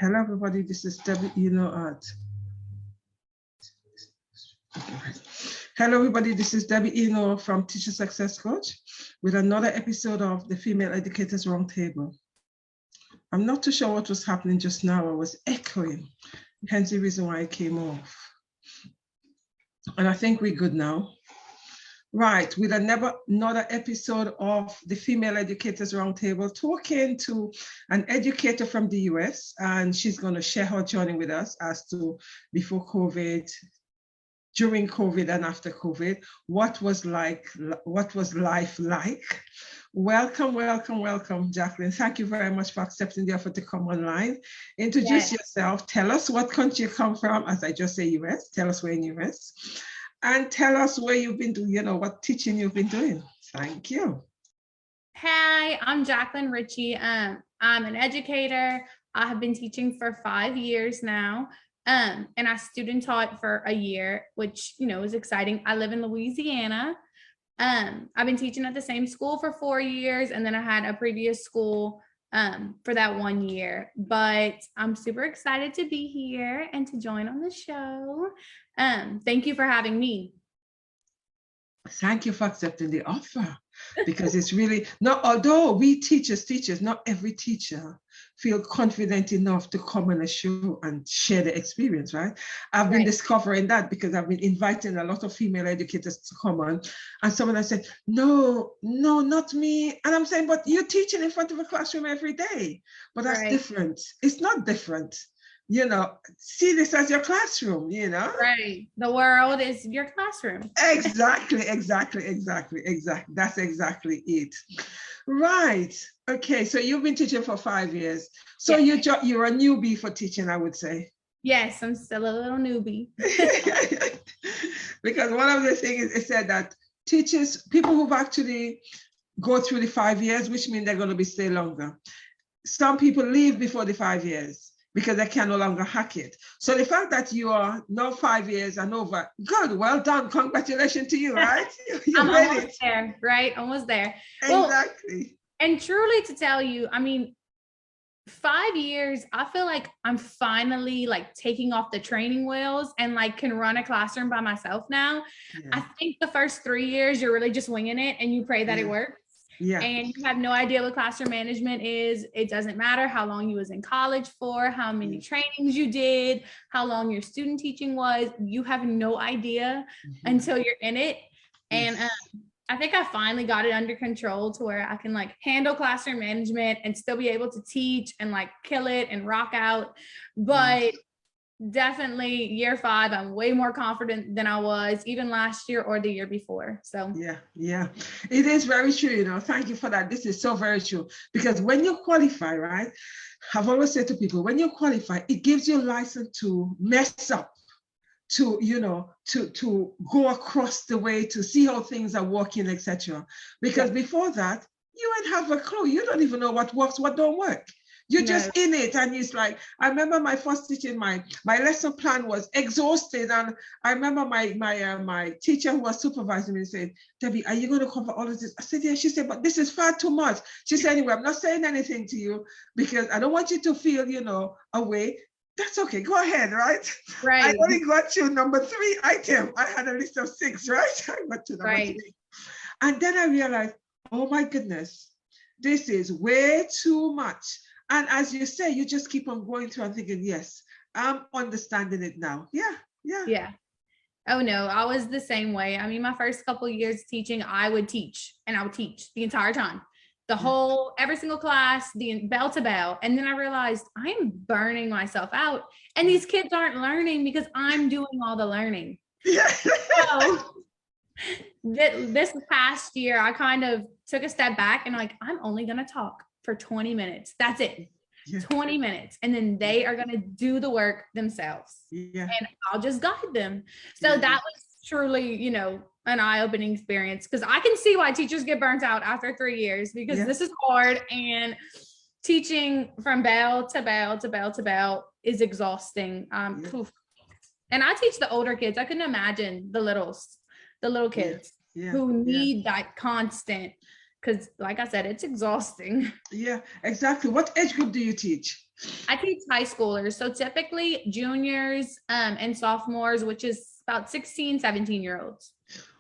Hello, everybody. This is Debbie. Hello, everybody. This is Debbie from Teacher Success Coach with another episode of the Female Educators Roundtable. I'm not too sure what was happening just now. I was echoing, hence the reason why I came off. And I think we're good now. Right, with another episode of the Female Educators Roundtable, talking to an educator from the US, and she's going to share her journey with us as to before COVID, during COVID, and after COVID. What was life like? Welcome, Jacqueline. Thank you very much for accepting the offer to come online. Introduce yourself. Tell us what country you come from. As I just say, US. Tell us where in US. And tell us where you've been doing, what teaching you've been doing. Thank you. Hi, I'm Jacqueline Ritchie. I'm an educator. I have been teaching for 5 years now. And I student taught for a year, which, is exciting. I live in Louisiana. I've been teaching at the same school for 4 years. And then I had a previous school for that 1 year, but I'm super excited to be here and to join on the show. Thank you for having me. Thank you for accepting the offer, because it's really not, although we teachers, not every teacher feel confident enough to come on a show and share the experience, right? I've been discovering that because I've been inviting a lot of female educators to come on, and someone has said, no, not me. And I'm saying, but you're teaching in front of a classroom every day. But that's different. It's not different. See this as your classroom, Right. The world is your classroom. Exactly. That's exactly it. Right. Okay. So you've been teaching for 5 years. So you're a newbie for teaching, I would say. Yes, I'm still a little newbie. Because one of the things is said that teachers, people who've actually go through the 5 years, which means they're going to be stay longer. Some people leave before the 5 years because they can no longer hack it. So the fact that you are now 5 years and over, good, well done, congratulations to you, right? I'm almost there, right? Almost there. Exactly. Well, and truly to tell you, 5 years, I feel like I'm finally taking off the training wheels and can run a classroom by myself now. Yeah. I think the first 3 years, you're really just winging it and you pray that it works. Yeah. And you have no idea what classroom management is. It doesn't matter how long you was in college for, how many trainings you did, how long your student teaching was. You have no idea until you're in it. And I think I finally got it under control to where I can handle classroom management and still be able to teach and kill it and rock out. But definitely year 5, I'm way more confident than I was even last year or the year before. So yeah, it is very true. Thank you for that. This is so very true, because when you qualify, right, I've always said to people, when you qualify, it gives you a license to mess up, to to go across the way, to see how things are working, etc. Because before that, you ain't have a clue. You don't even know what works, what don't work. You're just in it, and it's I remember my first teaching, my lesson plan was exhausted, and I remember my teacher who was supervising me said, "Debbie, are you going to cover all of this?" I said, "Yeah." She said, "But this is far too much." She said, "Anyway, I'm not saying anything to you because I don't want you to feel, away. That's okay. Go ahead, right? I only got you number 3 item. I had a list of 6, right? I got to number 3, and then I realized, oh my goodness, this is way too much." And as you say, you just keep on going through and thinking, yes, I'm understanding it now. Yeah. Oh no, I was the same way. My first couple of years teaching, I would teach the entire time, every single class, the bell to bell. And then I realized I am burning myself out, and these kids aren't learning because I'm doing all the learning. Yeah. So this past year, I kind of took a step back and I'm only going to talk for 20 minutes. That's it. 20 minutes. And then they are going to do the work themselves. And I'll just guide them. So that was truly, an eye-opening experience, because I can see why teachers get burnt out after 3 years, because this is hard, and teaching from bell to bell to bell to bell is exhausting. And I teach the older kids. I couldn't imagine the little kids who need that constant because like I said, it's exhausting. Yeah, exactly. What age group do you teach? I teach high schoolers. So typically juniors and sophomores, which is about 16, 17-year-olds.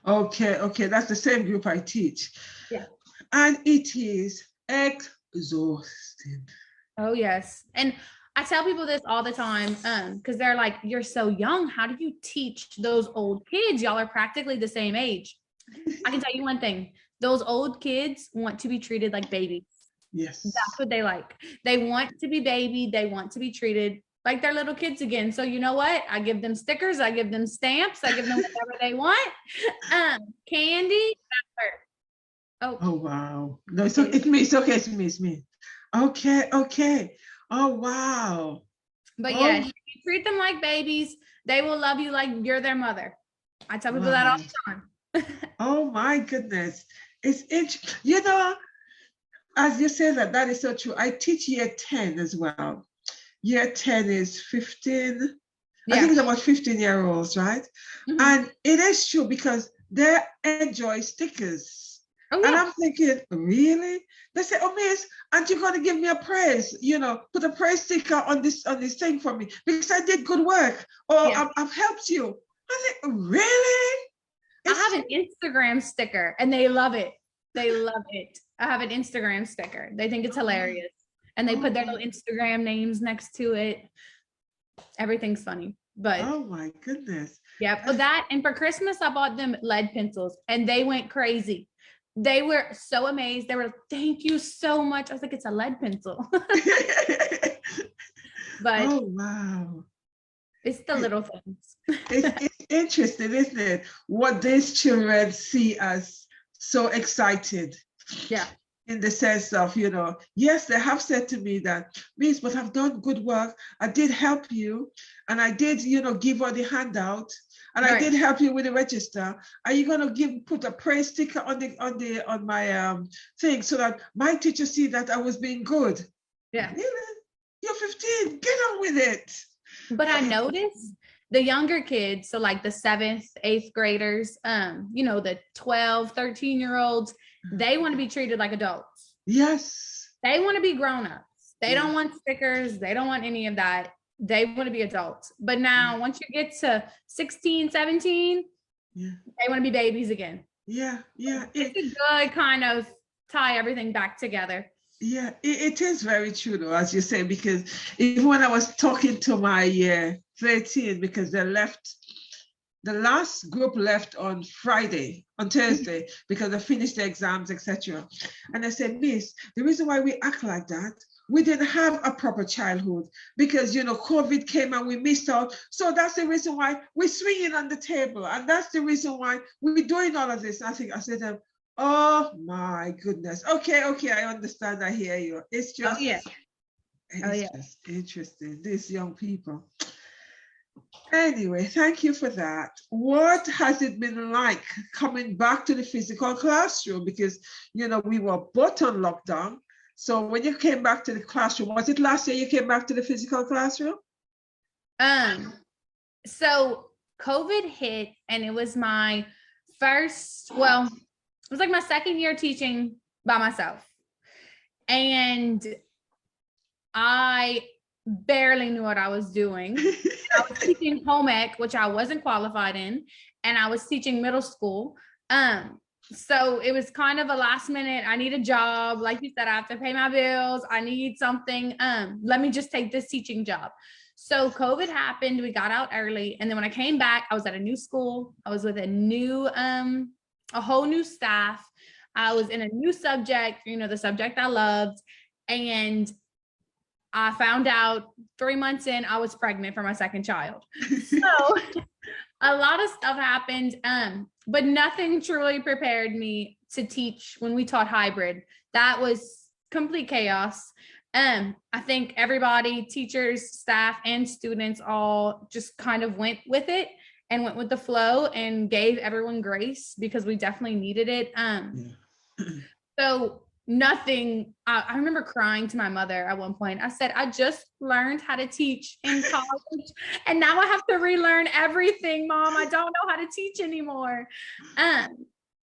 Okay, that's the same group I teach. Yeah. And it is exhausting. Oh, yes. And I tell people this all the time because they're like, you're so young. How do you teach those old kids? Y'all are practically the same age. I can tell you one thing. Those old kids want to be treated like babies. Yes. That's what they like. They want to be babied. They want to be treated like they're little kids again. So you know what? I give them stickers. I give them stamps. I give them whatever they want. Candy. Oh, wow. No, it's okay. It's okay. It's me. Okay. Oh, wow. But yeah, if you treat them like babies, they will love you like you're their mother. I tell people that all the time. Oh my goodness. It's interesting. You know, as you say that is so true. I teach year 10 as well. Year 10 is 15. Yeah. I think it's about 15-year-olds, right? Mm-hmm. And it is true because they enjoy stickers. Oh, yeah. And I'm thinking, really? They say, oh, miss, aren't you going to give me a praise? You know, put a praise sticker on this thing for me because I did good work or yeah. I've helped you. I think, really? I have an Instagram sticker and they love it. They love it. I have an Instagram sticker. They think it's hilarious. And they put their little Instagram names next to it. Everything's funny. But oh my goodness. Yeah. But that, and for Christmas, I bought them lead pencils and they went crazy. They were so amazed. They were, thank you so much. I was like, it's a lead pencil. But oh wow. It's the little things. It's interesting, isn't it? What these children see as so excited. Yeah. In the sense of, you know, yes, they have said to me that, Miss, but I've done good work. I did help you. And I did, you know, give her the handout. And right. I did help you with the register. Are you going to put a praise sticker on my thing so that my teacher see that I was being good? Yeah. You're 15. Get on with it. But I noticed the younger kids, so like the 7th, 8th graders, you know, the 12, 13-year-olds, they want to be treated like adults. Yes. They want to be grown-ups. They don't want stickers. They don't want any of that. They want to be adults. But now once you get to 16, 17, they want to be babies again. Yeah. It's a good kind of tie everything back together. Yeah, it is very true though, as you say, because even when I was talking to my year 13, because they left, the last group left on Thursday, because they finished the exams, etc. And I said, Miss, the reason why we act like that, we didn't have a proper childhood because, you know, COVID came and we missed out. So that's the reason why we're swinging on the table. And that's the reason why we're doing all of this. I said, oh my goodness. Okay, I understand. I hear you. It's just, just interesting. These young people. Anyway, thank you for that. What has it been like coming back to the physical classroom? Because, you know, we were both on lockdown. So when you came back to the classroom, was it last year you came back to the physical classroom? So COVID hit and it was my first, well, it was like my second year teaching by myself. And I barely knew what I was doing. I was teaching home ec, which I wasn't qualified in, and I was teaching middle school. So it was kind of a last minute, I need a job. Like you said, I have to pay my bills. I need something. Let me just take this teaching job. So COVID happened. We got out early. And then when I came back, I was at a new school. I was with a whole new staff. I was in a new subject, you know, the subject I loved. And I found out 3 months in, I was pregnant for my second child. So a lot of stuff happened, but nothing truly prepared me to teach when we taught hybrid. That was complete chaos. I think everybody, teachers, staff, and students all just kind of went with it and went with the flow and gave everyone grace because we definitely needed it. So nothing, I remember crying to my mother at one point. I said, I just learned how to teach in college and now I have to relearn everything, Mom. I don't know how to teach anymore.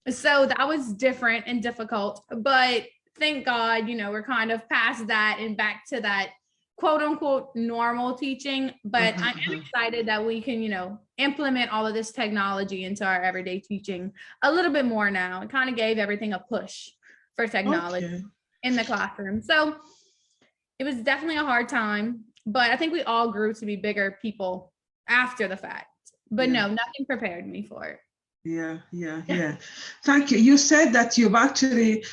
So that was different and difficult, but thank God, we're kind of past that and back to that quote unquote normal teaching. But I am excited that we can, implement all of this technology into our everyday teaching a little bit more now. It kind of gave everything a push for technology in the classroom. So it was definitely a hard time, but I think we all grew to be bigger people after the fact. But no, nothing prepared me for it. Yeah. Thank you. You said that you've actually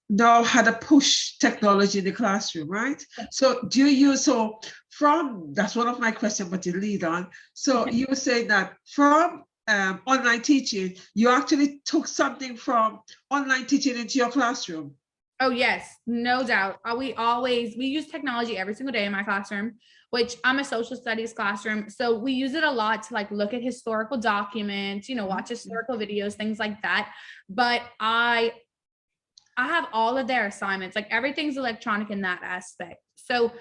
now had a push technology in the classroom, right? So do you use, that's one of my questions, but you lead on. So you were saying that from online teaching, you actually took something from online teaching into your classroom. Oh, yes, no doubt. We use technology every single day in my classroom, which I'm a social studies classroom. So we use it a lot to like look at historical documents, watch historical videos, things like that. But I have all of their assignments, like everything's electronic in that aspect. So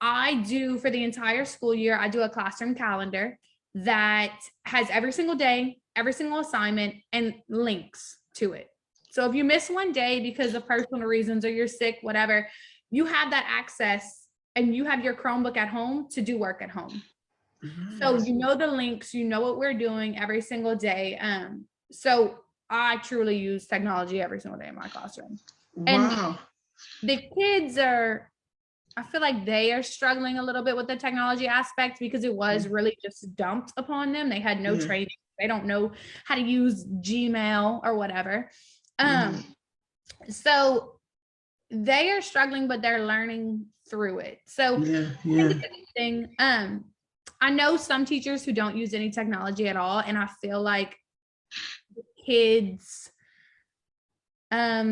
I do, for the entire school year, I do a classroom calendar that has every single day, every single assignment, and links to it. So if you miss one day because of personal reasons or you're sick, whatever, you have that access and you have your Chromebook at home to do work at home. So you know the links, you know what we're doing every single day. So I truly use technology every single day in my classroom. Wow. And the kids I feel like they are struggling a little bit with the technology aspect because it was really just dumped upon them. They had no training. They don't know how to use Gmail or whatever. So they are struggling, but they're learning through it. So I think it's interesting. I know some teachers who don't use any technology at all, and I feel like the kids, I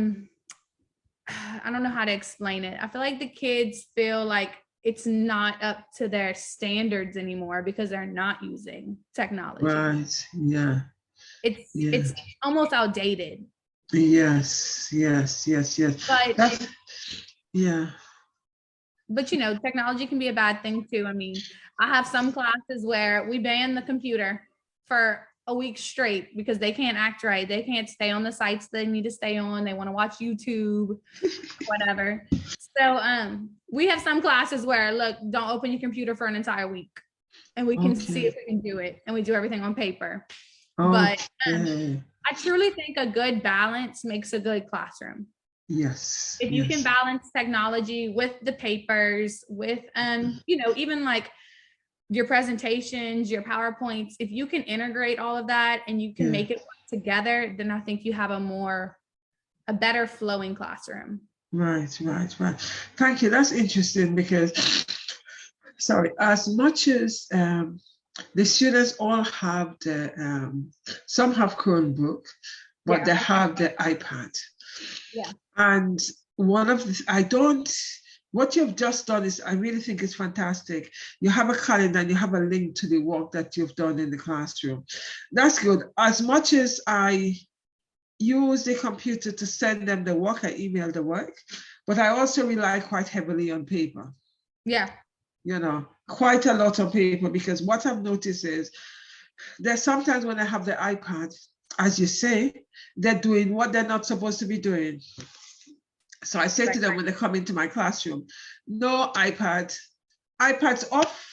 don't know how to explain it. I feel like the kids feel like it's not up to their standards anymore because they're not using technology. Right. Yeah. It's almost outdated. Yes. But but technology can be a bad thing too. I mean, I have some classes where we ban the computer for a week straight because they can't act right. They can't stay on the sites they need to stay on. They want to watch YouTube, whatever. So we have some classes where, look, don't open your computer for an entire week and we can see if we can do it. And we do everything on paper. But I truly think a good balance makes a good classroom. Yes. If you can balance technology with the papers, with, even like your presentations, your PowerPoints, if you can integrate all of that and you can make it work together, then I think you have a better flowing classroom. Right. Thank you. That's interesting because, as much as the students all have some have Chromebook, but they have the iPad. Yeah. And what you've just done is, I really think it's fantastic. You have a calendar and you have a link to the work that you've done in the classroom. That's good. As much as I use the computer to send them the work, I email the work, but I also rely quite heavily on paper. Yeah. Quite a lot of paper, because what I've noticed is there's sometimes when I have the iPad, as you say, they're doing what they're not supposed to be doing. So I say to them when they come into my classroom, no iPad, iPad's off.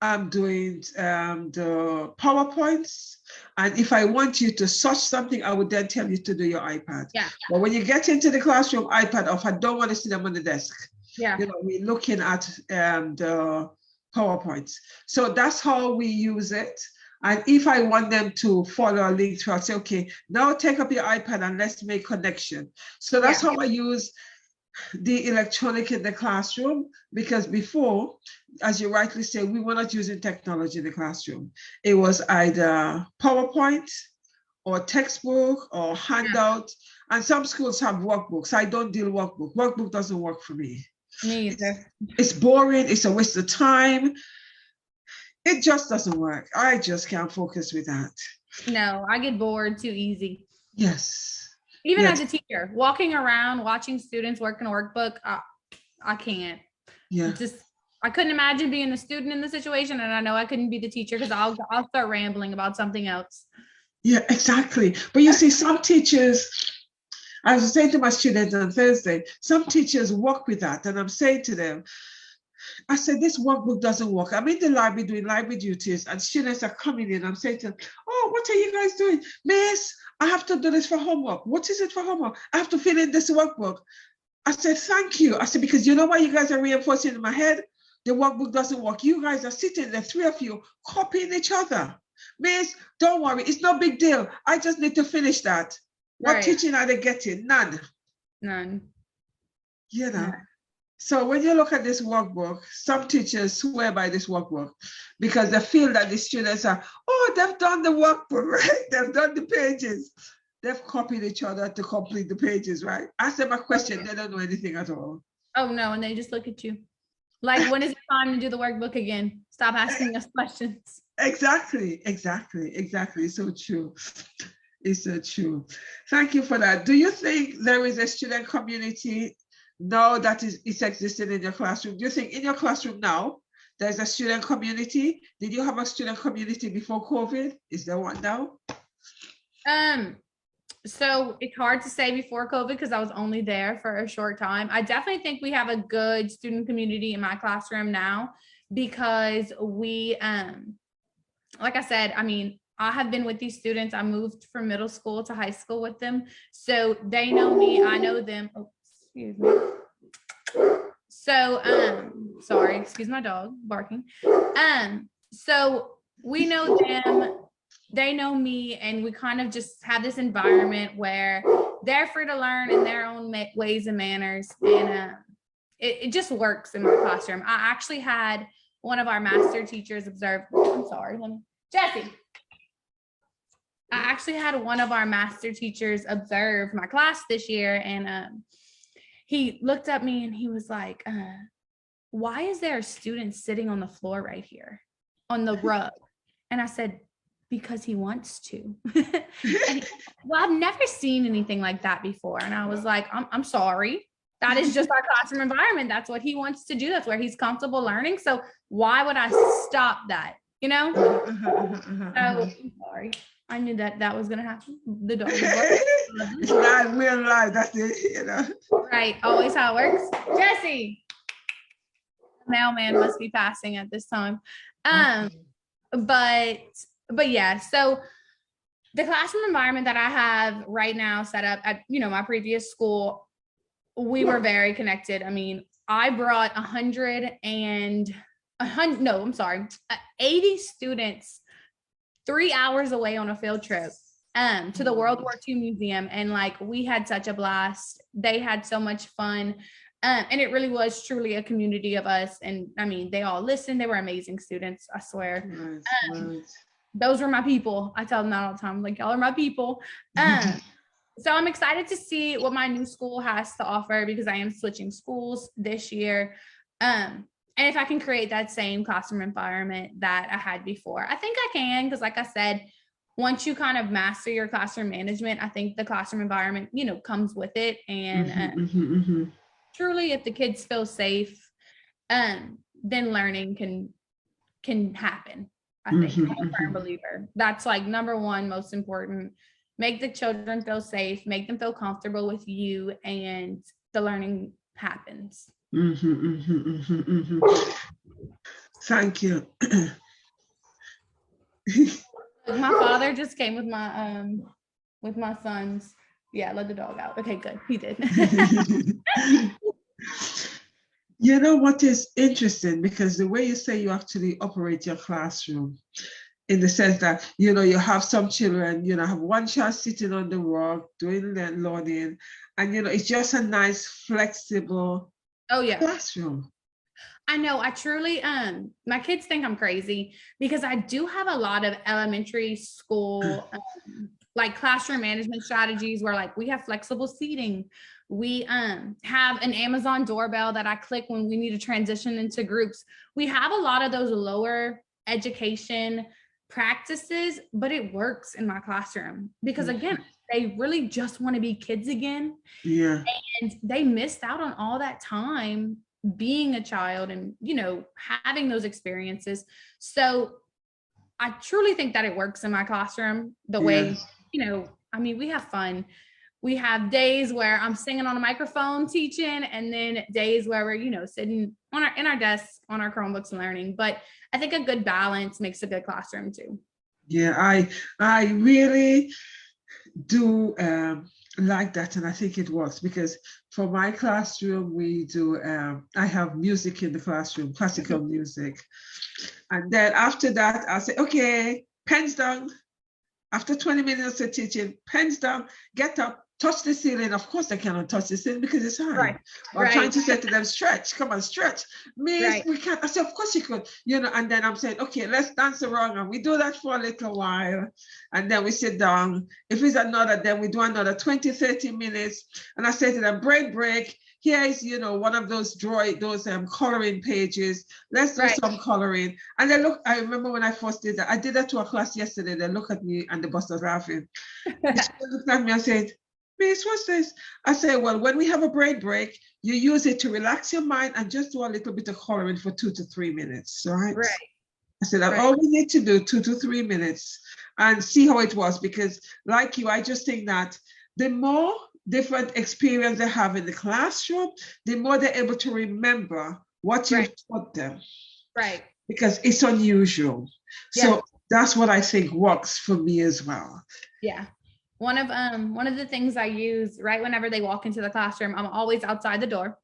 I'm doing the PowerPoints. And if I want you to search something, I would then tell you to do your iPad. Yeah. But when you get into the classroom, iPad off, I don't want to see them on the desk. Yeah. We're looking at the PowerPoints. So that's how we use it. And if I want them to follow a link through, I'll say, okay, now take up your iPad and let's make connection. So that's how I use the electronic in the classroom, because before, as you rightly say, we were not using technology in the classroom. It was either PowerPoint or textbook or handout. And some schools have workbooks. I don't deal workbook. Workbook doesn't work for me. Me either. It's boring. It's a waste of time. It just doesn't work. I just can't focus with that. No, I get bored too easy. Yes. Even as a teacher, walking around, watching students work in a workbook, I can't. Yeah. I couldn't imagine being the student in the situation, and I know I couldn't be the teacher because I'll start rambling about something else. Yeah, exactly. But you see, some teachers, I was saying to my students on Thursday, some teachers work with that. And I'm saying to them, I said, this workbook doesn't work. I'm in the library doing library duties, and students are coming in. I'm saying to them, oh, what are you guys doing? Miss, I have to do this for homework. What is it for homework? I have to fill in this workbook. I said, thank you. I said, because you know what you guys are reinforcing in my head? The workbook doesn't work. You guys are sitting, the three of you, copying each other. Miss, don't worry. It's no big deal. I just need to finish that. What Right. teaching are they getting? None. None. You know. None. So when you look at this workbook, some teachers swear by this workbook because they feel that the students are, oh, they've done the workbook, right? They've done the pages. They've copied each other to complete the pages, right? Ask them a question, they don't know anything at all. Oh no, and they just look at you. Like, when is it time to do the workbook again? Stop asking us questions. Exactly. It's so true. It's so true. Thank you for that. Do you think there is a student community now that is existing in your classroom? Do you think in your classroom now there's a student community? Did you have a student community before COVID? Is there one now? So it's hard to say before COVID because I was only there for a short time. I definitely think we have a good student community in my classroom now because we, like I said, I mean, I have been with these students. I moved from middle school to high school with them. So they know me, I know them. Oh, excuse me. So, sorry, excuse my dog barking. So we know them, they know me, and we kind of just have this environment where they're free to learn in their own ways and manners. And it just works in my classroom. I actually had one of our master teachers observe, I'm sorry, Jesse. I actually had one of our master teachers observe my class this year, and he looked at me and he was like, why is there a student sitting on the floor right here on the rug? And I said, because he wants to. And he, well, I've never seen anything like that before. And I was like, I'm sorry. That is just our classroom environment. That's what he wants to do. That's where he's comfortable learning. So why would I stop that? You know? So I'm sorry. I knew that was gonna happen. The dog. It's not real life. That's it, you know. Right. Always how it works. Jesse. Mailman must be passing at this time. But yeah, so the classroom environment that I have right now set up at, my previous school, we were very connected. I mean, I brought 80 students 3 hours away on a field trip to the World War II Museum. And like, we had such a blast. They had so much fun. And it really was truly a community of us. And I mean, they all listened. They were amazing students, I swear. Nice. Those were my people. I tell them that all the time. Like, y'all are my people. So I'm excited to see what my new school has to offer because I am switching schools this year. And if I can create that same classroom environment that I had before, I think I can, because like I said, once you kind of master your classroom management, I think the classroom environment, comes with it. And truly, if the kids feel safe, then learning can happen. I think I'm a firm believer. That's like number one, most important. Make the children feel safe, make them feel comfortable with you, and the learning happens. Thank you. My father just came with my sons. Yeah, let the dog out. Okay, good. He did. You know what is interesting, because the way you say you actually operate your classroom, in the sense that, you have some children, have one child sitting on the rug doing learning, and, it's just a nice, flexible classroom. I know. I truly, my kids think I'm crazy because I do have a lot of elementary school, like classroom management strategies where like we have flexible seating. We have an Amazon doorbell that I click when we need to transition into groups. We have a lot of those lower education practices, but it works in my classroom because again, they really just want to be kids again. Yeah. And they missed out on all that time being a child and, having those experiences. So I truly think that it works in my classroom the way, I mean, we have fun. We have days where I'm singing on a microphone teaching, and then days where we're, sitting in our desks on our Chromebooks learning. But I think a good balance makes a good classroom too. Yeah, I really do like that, and I think it works because for my classroom we do I have music in the classroom, classical music, and then after that I say, okay, pens down. After 20 minutes of teaching, pens down, get up, touch the ceiling. Of course, I cannot touch the ceiling because it's high. Right. I'm trying to say to them, stretch, come on, stretch. Miss, we can't. I said, of course you could, and then I'm saying, okay, let's dance around. And we do that for a little while. And then we sit down. If it's another, then we do another 20, 30 minutes. And I say to them, break. Here is, one of those coloring pages. Let's do some coloring. And they look, I remember when I first did that, I did that to a class yesterday. They look at me and they busted laughing. She looked at me and said, Miss, what's this? I said, well, when we have a brain break, you use it to relax your mind and just do a little bit of coloring for 2 to 3 minutes, right? I said, all we need to do, 2 to 3 minutes, and see how it was. Because like you, I just think that the more different experience they have in the classroom, the more they're able to remember what you taught them. Right. Because it's unusual. Yeah. So that's what I think works for me as well. Yeah. One of the things I use right whenever they walk into the classroom, I'm always outside the door.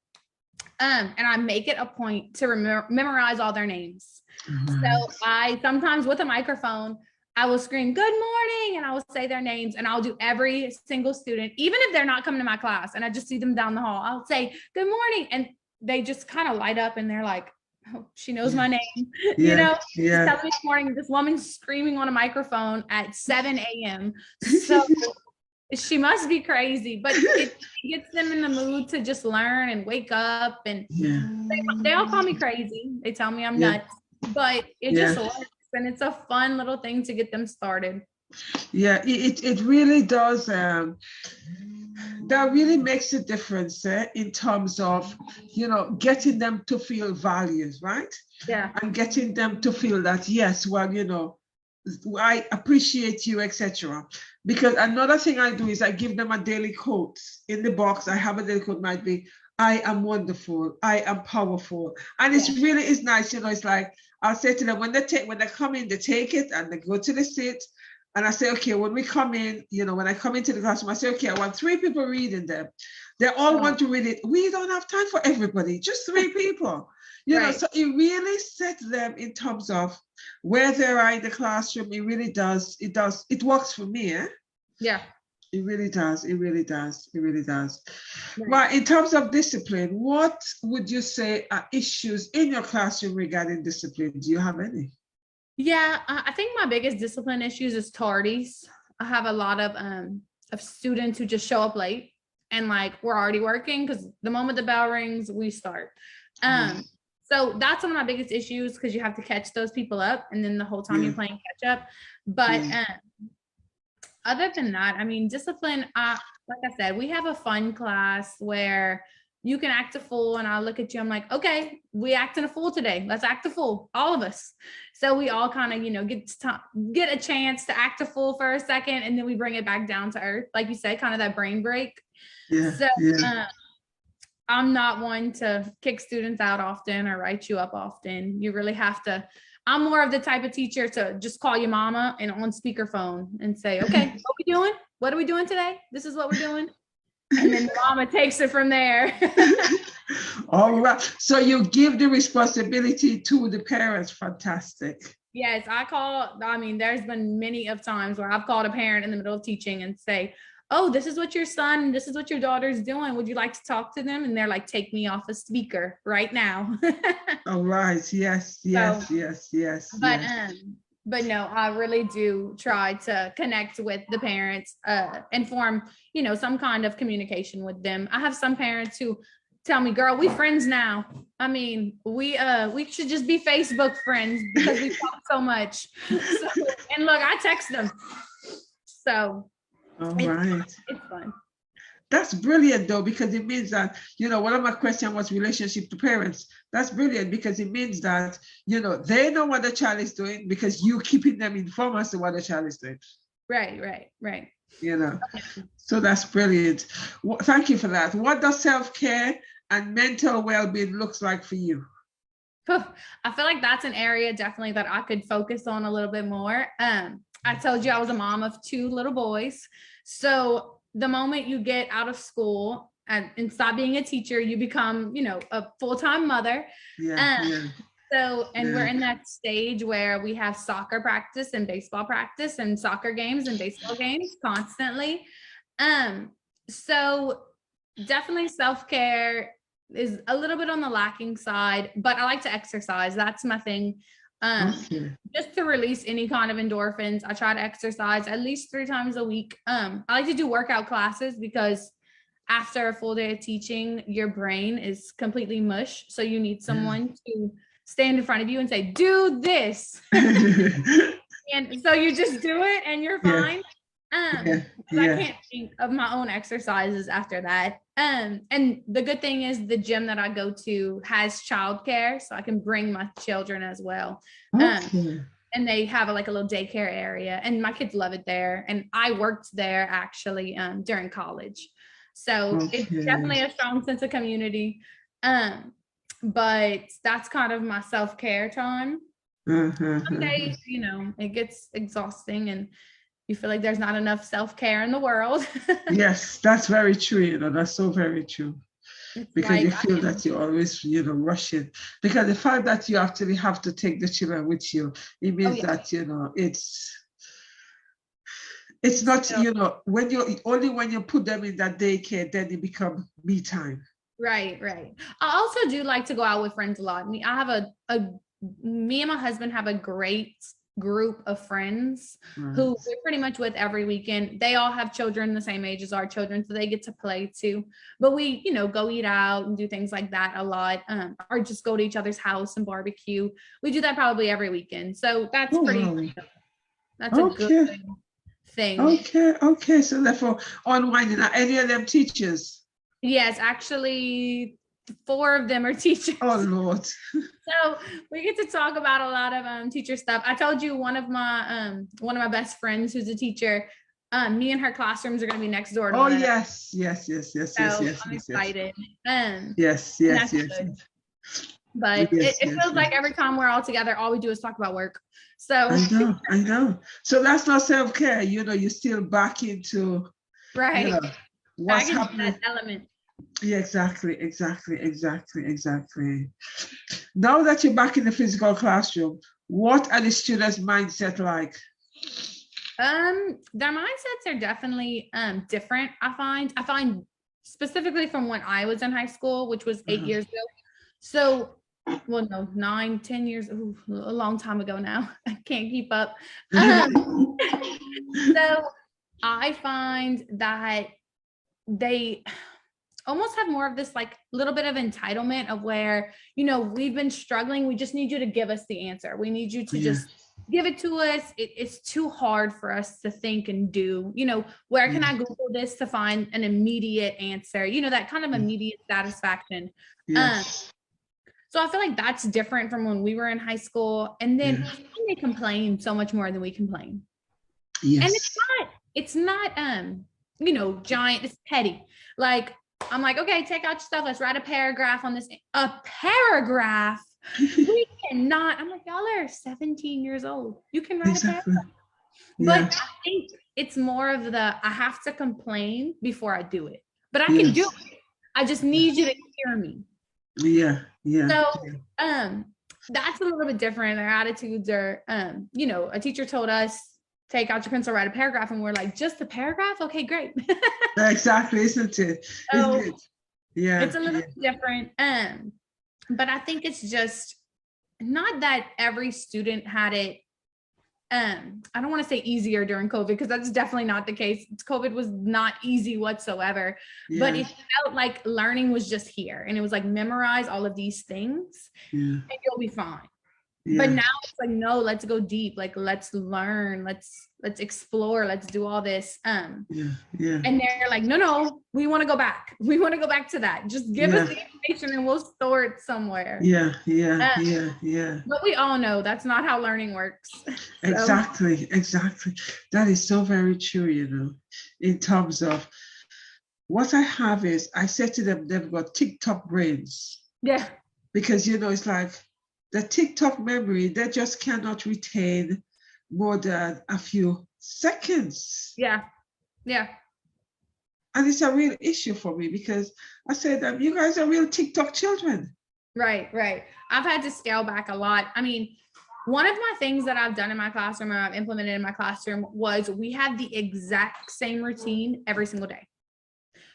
And I make it a point to memorize all their names. Mm-hmm. So I sometimes with a microphone, I will scream, good morning, and I will say their names, and I'll do every single student, even if they're not coming to my class and I just see them down the hall, I'll say, good morning. And they just kind of light up and they're like, oh, she knows my name. Just tell me this morning, this woman's screaming on a microphone at 7 a.m. So she must be crazy, but it gets them in the mood to just learn and wake up. And they all call me crazy. They tell me I'm nuts, but it just works. And it's a fun little thing to get them started. Yeah, it really does. That really makes a difference in terms of, getting them to feel values, right? Yeah. And getting them to feel that, yes, well, I appreciate you, etc. Because another thing I do is I give them a daily quote. In the box, I have a daily quote, might be, I am wonderful, I am powerful. And it really is nice, it's like, I'll say to them, when they come in, they take it and they go to the seat. And I say, okay, when we come in, when I come into the classroom, I say, okay, I want 3 people reading them. They all want to read it. We don't have time for everybody, just 3 people. So it really sets them in terms of where they are in the classroom. It really does. It works for me. Yeah. It really does. It really does. It really does. Right. Well, in terms of discipline, what would you say are issues in your classroom regarding discipline? Do you have any? Yeah, I think my biggest discipline issues is tardies. I have a lot of students who just show up late and like we're already working because the moment the bell rings, we start. So that's one of my biggest issues because you have to catch those people up and then the whole time you're playing catch up. But other than that, I mean, discipline, like I said, we have a fun class where you can act a fool and I'll look at you. I'm like, okay, we acting a fool today. Let's act a fool, all of us. So we all kind of, get a chance to act a fool for a second. And then we bring it back down to earth. Like you said, kind of that brain break. I'm not one to kick students out often or write you up often. You really have to. I'm more of the type of teacher to just call your mama and on speakerphone and say, okay, what we doing? What are we doing today? This is what we're doing. And then the mama takes it from there. All right. So you give the responsibility to the parents. Fantastic. Yes, there's been many of times where I've called a parent in the middle of teaching and say, oh, this is what your son, this is what your daughter's doing. Would you like to talk to them? And they're like, take me off a speaker right now. All right. Yes. But no, I really do try to connect with the parents, and form, some kind of communication with them. I have some parents who tell me, girl, we friends now. I mean, we should just be Facebook friends because we talk so much. And look, I text them. So all right. It's fun. That's brilliant though, because it means that, one of my questions was relationship to parents. That's brilliant because it means that, they know what the child is doing because you keeping them informed as to what the child is doing. Right. So that's brilliant. Thank you for that. What does self-care and mental well-being looks like for you? I feel like that's an area definitely that I could focus on a little bit more. I told you I was a mom of 2 little boys. So the moment you get out of school and stop being a teacher, you become, a full-time mother. We're in that stage where we have soccer practice and baseball practice and soccer games and baseball games constantly. So definitely self-care is a little bit on the lacking side, but I like to exercise. That's my thing. Just to release any kind of endorphins. I try to exercise at least 3 times a week. I like to do workout classes because after a full day of teaching, your brain is completely mush. So you need someone to stand in front of you and say, do this. And so you just do it and you're fine. I can't think of my own exercises after that. And the good thing is the gym that I go to has childcare, so I can bring my children as well. And they have a little daycare area, and my kids love it there. And I worked there actually during college, so it's definitely a strong sense of community. But that's kind of my self-care time. Some days, it gets exhausting and you feel like there's not enough self-care in the world. Yes, that's very true. That's so very true. Because you feel that you're always, rushing. Because the fact that you actually have to take the children with you, it means that, it's not, when you put them in that daycare, then it becomes me time. Right. I also do like to go out with friends a lot. Me and my husband have a great group of friends who we're pretty much with every weekend. They all have children the same age as our children, so they get to play too. But we, go eat out and do things like that a lot, or just go to each other's house and barbecue. We do that probably every weekend. So that's that's a good thing. Okay. So therefore, unwinding. Are any of them teachers? Yes, actually 4 of them are teachers. Oh Lord. So we get to talk about a lot of teacher stuff. I told you one of my best friends who's a teacher, me and her classrooms are going to be next door to one another. Yes. I'm excited. Yes. But it feels like every time we're all together, all we do is talk about work. So I know. So that's not self-care. You're still back into what's happening. That element. Yeah, exactly. Now that you're back in the physical classroom, what are the students' mindset like? Their mindsets are definitely different. I find specifically from when I was in high school, which was 8 years ago. So, 9, 10 years, a long time ago now. I can't keep up. So I find that they almost have more of this little bit of entitlement of where, we've been struggling. We just need you to give us the answer. We need you to just give it to us. It's too hard for us to think and do, where can I Google this to find an immediate answer? That kind of immediate satisfaction. So I feel like that's different from when we were in high school. And then they complain so much more than we complain. And it's not giant, it's petty. I'm like, okay, take out your stuff. Let's write a paragraph on this. A paragraph? We cannot. I'm like, y'all are 17 years old. You can write a paragraph. But I think it's more of I have to complain before I do it. But I can do it. I just need you to hear me. So that's a little bit different. Their attitudes are, a teacher told us, take out your pencil, write a paragraph, and we're like, just a paragraph? Okay, great. Exactly, isn't it? So it's a little bit different. But I think it's just not that every student had it. I don't want to say easier during COVID, because that's definitely not the case. COVID was not easy whatsoever, but it felt like learning was just here, and it was like, memorize all of these things and you'll be fine. But now it's like, no, let's go deep. Like, let's learn, let's explore, let's do all this. And they're like, no, we want to go back. We want to go back to that. Just give us the information and we'll store it somewhere. But we all know that's not how learning works. Exactly. That is so very true, in terms of what I have is, I said to them, they've got TikTok brains. Yeah. Because, it's like, the TikTok memory, they just cannot retain more than a few seconds. Yeah. And it's a real issue for me, because I said, you guys are real TikTok children. Right. I've had to scale back a lot. I mean, one of my things that I've done in my classroom, or I've implemented in my classroom, was we have the exact same routine every single day.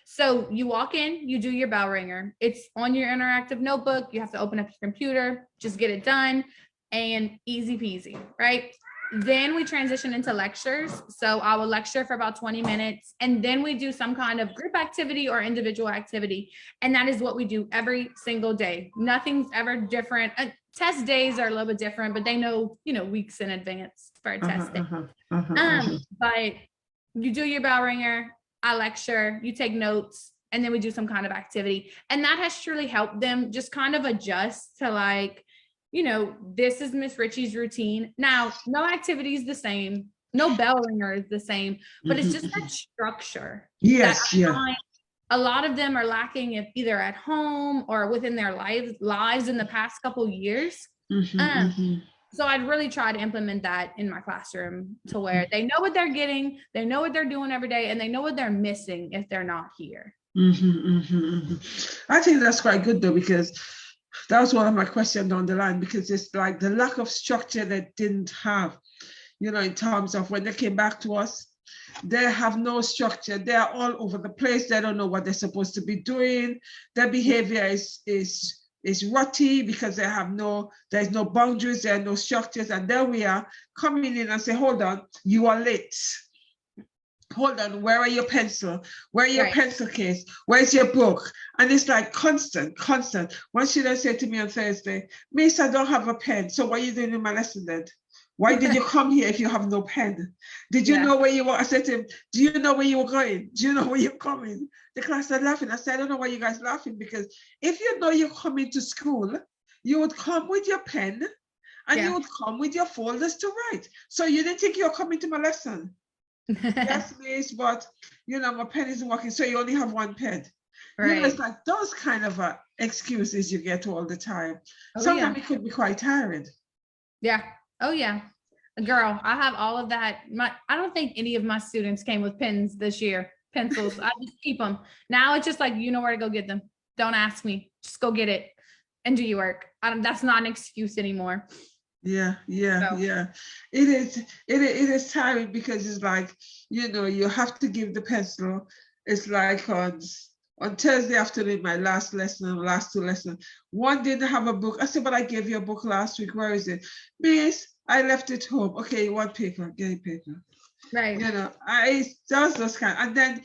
So you walk in, you do your bell ringer. It's on your interactive notebook. You have to open up your computer, just get it done, and easy peasy, right? Then we transition into lectures. So I will lecture for about 20 minutes, and then we do some kind of group activity or individual activity. And that is what we do every single day. Nothing's ever different. Test days are a little bit different, but they know, weeks in advance for a test day. But you do your bell ringer, I lecture, you take notes, and then we do some kind of activity. And that has truly helped them just kind of adjust to, like, this is Miss Ritchie's routine. Now, no activity is the same, no bell ringer is the same, but it's just that structure. Yes, A lot of them are lacking if either at home or within their lives in the past couple years. So I'd really try to implement that in my classroom, to where they know what they're getting, they know what they're doing every day, and they know what they're missing if they're not here. I think that's quite good, though, because that was one of my questions down the line, because it's like the lack of structure they didn't have, in terms of when they came back to us, they have no structure. They are all over the place. They don't know what they're supposed to be doing. Their behavior is rutty, because there's no boundaries, there are no structures. And there we are coming in and say, hold on, you are late. Hold on, where are your pencil? Where are your pencil case? Where's your book? And it's like constant. One student said to me on Thursday, Miss, I don't have a pen. So what are you doing in my lesson then? Why did you come here if you have no pen? Did you know where you were? I said to him, do you know where you were going? Do you know where you're coming? The class started laughing. I said, I don't know why you guys are laughing, because if you know you're coming to school, you would come with your pen and you would come with your folders to write. So you didn't think you're coming to my lesson. Yes, miss, but my pen isn't working, so you only have one pen. It's like those kind of excuses you get all the time. Sometimes it could be quite tiring. Girl, I have all of that. I don't think any of my students came with pens this year, pencils. I just keep them. Now it's just like, you know where to go get them. Don't ask me, just go get it and do your work. That's not an excuse anymore. It is tiring, because it's like, you have to give the pencil. It's like on Thursday afternoon, my last two lessons, one didn't have a book. I said, but I gave you a book last week. Where is it? Miss, I left it home. Okay, you want paper? Get paper. Right. I does those kind. And then,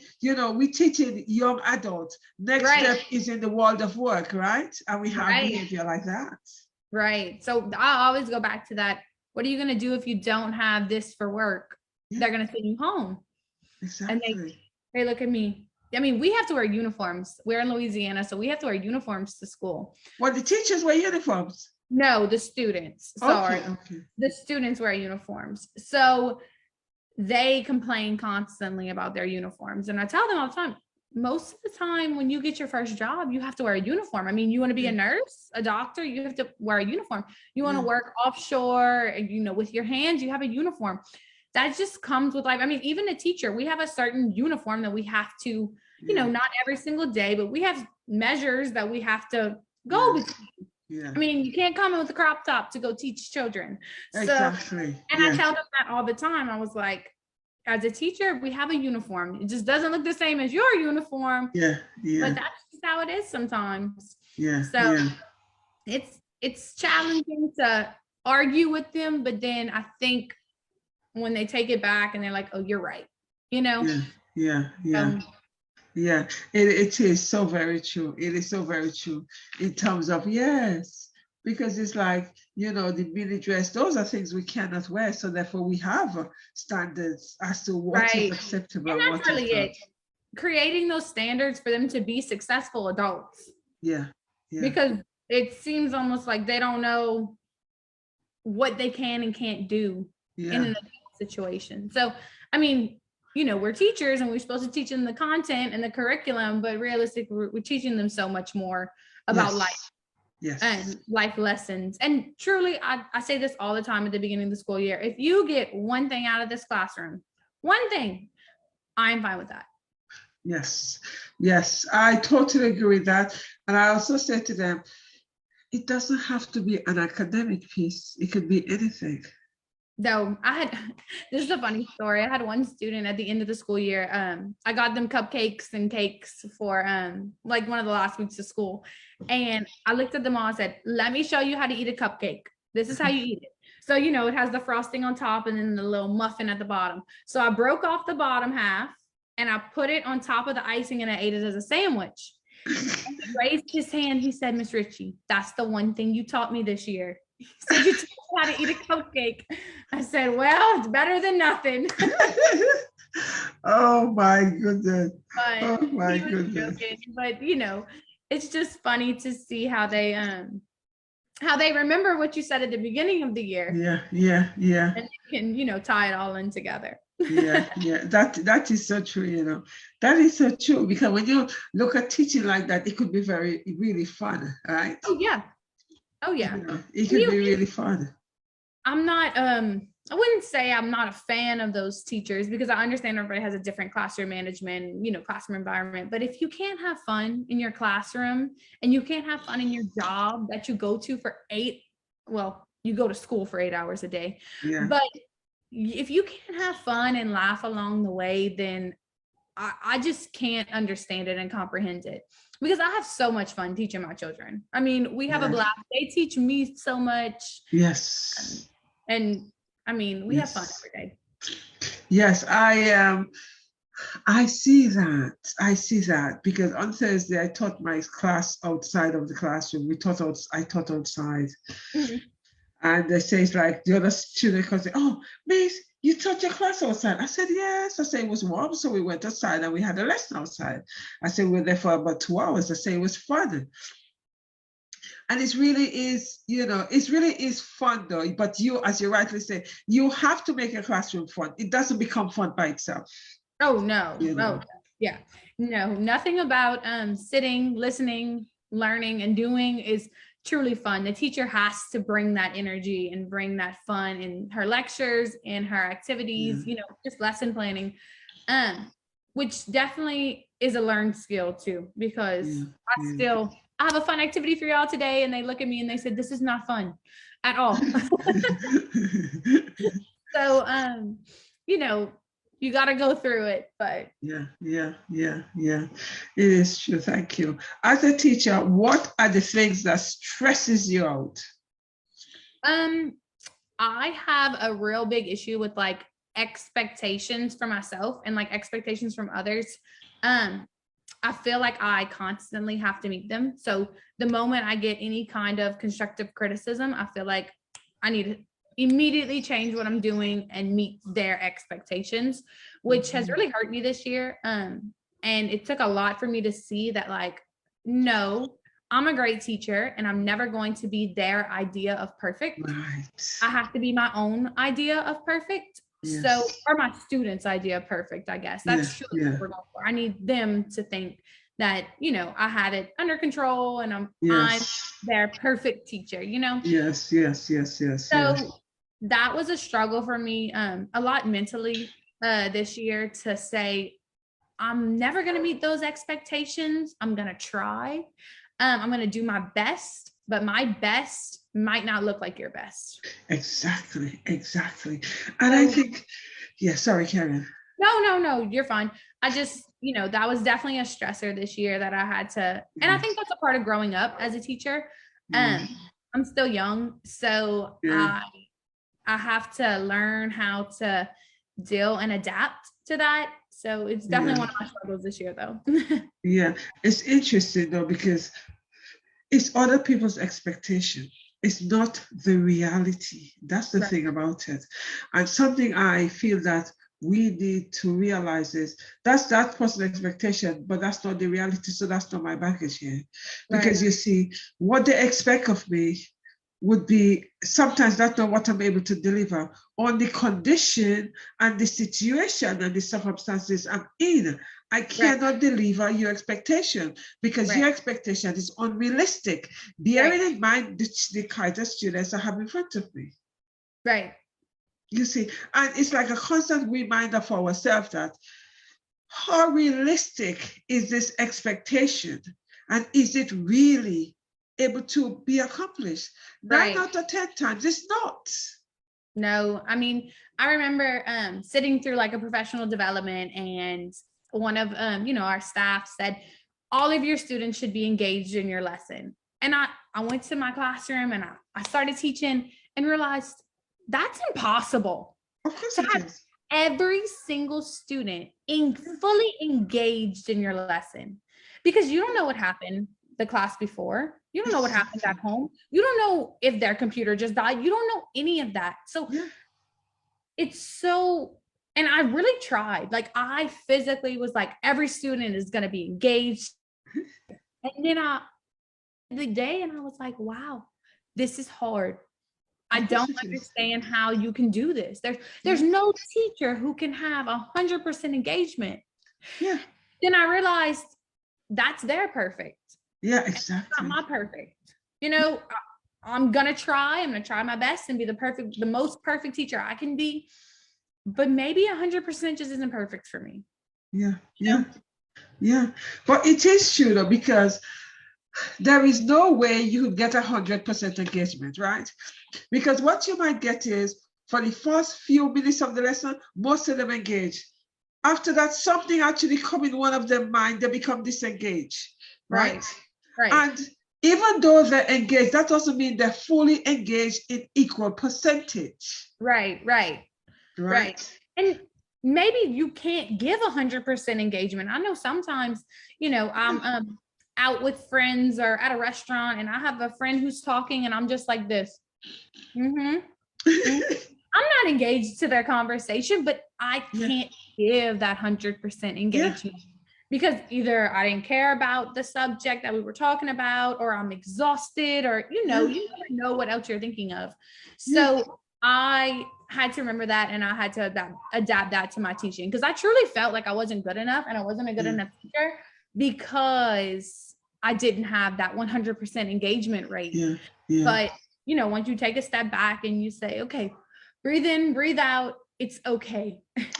we teaching young adults. Next step is in the world of work, right? And we have behavior like that. Right. So I always go back to that. What are you going to do if you don't have this for work? They're going to send you home. Exactly. And they look at me. I mean, we have to wear uniforms. We're in Louisiana, so we have to wear uniforms to school. Well, the teachers wear uniforms? No, the students. Sorry. Okay. The students wear uniforms. So they complain constantly about their uniforms. And I tell them all the time, most of the time when you get your first job, you have to wear a uniform. I mean, you want to be a nurse, a doctor, you have to wear a uniform. You want to work offshore, with your hands, you have a uniform. That just comes with life. I mean, even a teacher, we have a certain uniform that we have to, not every single day, but we have measures that we have to go between. I mean, you can't come in with a crop top to go teach children. Exactly. And I tell them that all the time. I was like, as a teacher, we have a uniform. It just doesn't look the same as your uniform. But that's just how it is sometimes. It's challenging to argue with them, but then I think when they take it back and they're like, oh, you're right, It is so very true. It is so very true in terms of, because it's like, the mini dress, those are things we cannot wear. So therefore we have standards as to what is Right. acceptable And and that's what is really not. it. Creating those standards for them to be successful adults. Yeah. Yeah. Because it seems almost like they don't know what they can and can't do in an adult situation. So, I mean, we're teachers and we're supposed to teach them the content and the curriculum, but realistically, we're teaching them so much more about life. Yes. And life lessons. And truly, I say this all the time at the beginning of the school year. If you get one thing out of this classroom, one thing, I'm fine with that. Yes. Yes. I totally agree with that. And I also said to them, it doesn't have to be an academic piece. It could be anything. Though this is a funny story. I had one student at the end of the school year. I got them cupcakes and cakes for like one of the last weeks of school. And I looked at them all and said, let me show you how to eat a cupcake. This is how you eat it. So, it has the frosting on top and then the little muffin at the bottom. So I broke off the bottom half and I put it on top of the icing and I ate it as a sandwich. And he raised his hand. He said, Miss Ritchie, that's the one thing you taught me this year. He said, you taught me how to eat a cupcake. I said, well, it's better than nothing. Oh my goodness. But oh my goodness. Joking. But it's just funny to see how they remember what you said at the beginning of the year. Yeah. And you can, tie it all in together. yeah. That is so true, That is so true, because when you look at teaching like that, it could be really fun, right? Oh yeah. It could be really fun. I'm not I wouldn't say I'm not a fan of those teachers, because I understand everybody has a different classroom management, classroom environment. But if you can't have fun in your classroom and you can't have fun in your job that you go to for you go to school for 8 hours a day. Yeah. But if you can't have fun and laugh along the way, then I just can't understand it and comprehend it, because I have so much fun teaching my children. I mean, we have a blast. They teach me so much. Yes. And I mean, we have fun every day. Yes, I see that because on Thursday I taught my class outside of the classroom. I taught outside. Mm-hmm. And they say, it's like the other student can say, oh, Miss, you taught your class outside. I said, yes. I said, it was warm, so we went outside and we had a lesson outside. I said, we were there for about 2 hours. I said, it was fun. And it really is fun though. But you, as you rightly say, you have to make a classroom fun. It doesn't become fun by itself. Oh, no. Oh, yeah. No, nothing about sitting, listening, learning, and doing is truly fun. The teacher has to bring that energy and bring that fun in her lectures, in her activities, just lesson planning, which definitely is a learned skill too, because I have a fun activity for y'all today. And they look at me and they said, this is not fun at all. So, you got to go through it, but yeah. It is true. Thank you. As a teacher, what are the things that stresses you out? I have a real big issue with like expectations for myself and like expectations from others. I feel like I constantly have to meet them. So the moment I get any kind of constructive criticism, I feel like I need to immediately change what I'm doing and meet their expectations, which has really hurt me this year. And it took a lot for me to see that, like, no, I'm a great teacher and I'm never going to be their idea of perfect. Right. I have to be my own idea of perfect. Yes. So, or my students' idea of perfect, I guess. That's truly what we're going for. I need them to think that, I had it under control and I'm their perfect teacher, Yes. So that was a struggle for me, a lot mentally this year, to say, I'm never going to meet those expectations. I'm going to try. I'm going to do my best, but my best might not look like your best. Exactly. And I think, sorry, Karen. No, you're fine. I just, that was definitely a stressor this year that I had to, and I think that's a part of growing up as a teacher. I'm still young, so I have to learn how to deal and adapt to that. So it's definitely one of my struggles this year, though. Yeah, it's interesting though, because it's other people's expectation. It's not the reality. That's the Right. thing about it. And something I feel that we need to realize is that's that personal expectation, but that's not the reality. So that's not my baggage here. Because Right. you see, what they expect of me would be sometimes that's not what I'm able to deliver on the condition and the situation and the circumstances I'm in. I Right. cannot deliver your expectation because Right. your expectation is unrealistic, Right. bearing in mind the kind of students I have in front of me. Right. You see, and it's like a constant reminder for ourselves that how realistic is this expectation and is it really able to be accomplished? Nine Right. out of 10 times, it's not. No, I mean, I remember sitting through like a professional development, and one of our staff said, all of your students should be engaged in your lesson. And I went to my classroom and I started teaching and realized that's impossible Of course to it have is. every single student fully engaged in your lesson, because you don't know what happened the class before. You don't know what happened Exactly. at home. You don't know if their computer just died. You don't know any of that. So Yeah. it's so, and I really tried. Like I physically was like, every student is going to be engaged. And then the day, and I was like, wow, this is hard. I Of course don't it is. understand how you can do this. There's Yeah. no teacher who can have 100% engagement. Yeah. Then I realized that's their perfect, Yeah, not exactly. my perfect. You know, I'm gonna try. I'm gonna try my best and be the most perfect teacher I can be. But maybe 100% just isn't perfect for me. Yeah. You Yeah. know? Yeah. But it is true though, because there is no way you would get 100% engagement, right? Because what you might get is for the first few minutes of the lesson, most of them engage. After that, something actually come in one of their mind, they become disengaged, right? Right. Right. And even though they're engaged, that doesn't mean they're fully engaged in equal percentage, Right. Right. Right. right? And maybe you can't give 100% engagement. I know sometimes, I'm out with friends or at a restaurant and I have a friend who's talking and I'm just like this. Mm-hmm. Mm-hmm. I'm not engaged to their conversation, but I Yeah, can't give that 100% yeah, engagement because either I didn't care about the subject that we were talking about, or I'm exhausted, or you yeah, never know what else you're thinking of. yeah, So I had to remember that, and I had to adapt that to my teaching, because I truly felt like I wasn't good enough and I wasn't a good yeah, enough teacher because I didn't have that 100% engagement rate. yeah, yeah. But once you take a step back and you say, okay, breathe in, breathe out, it's okay.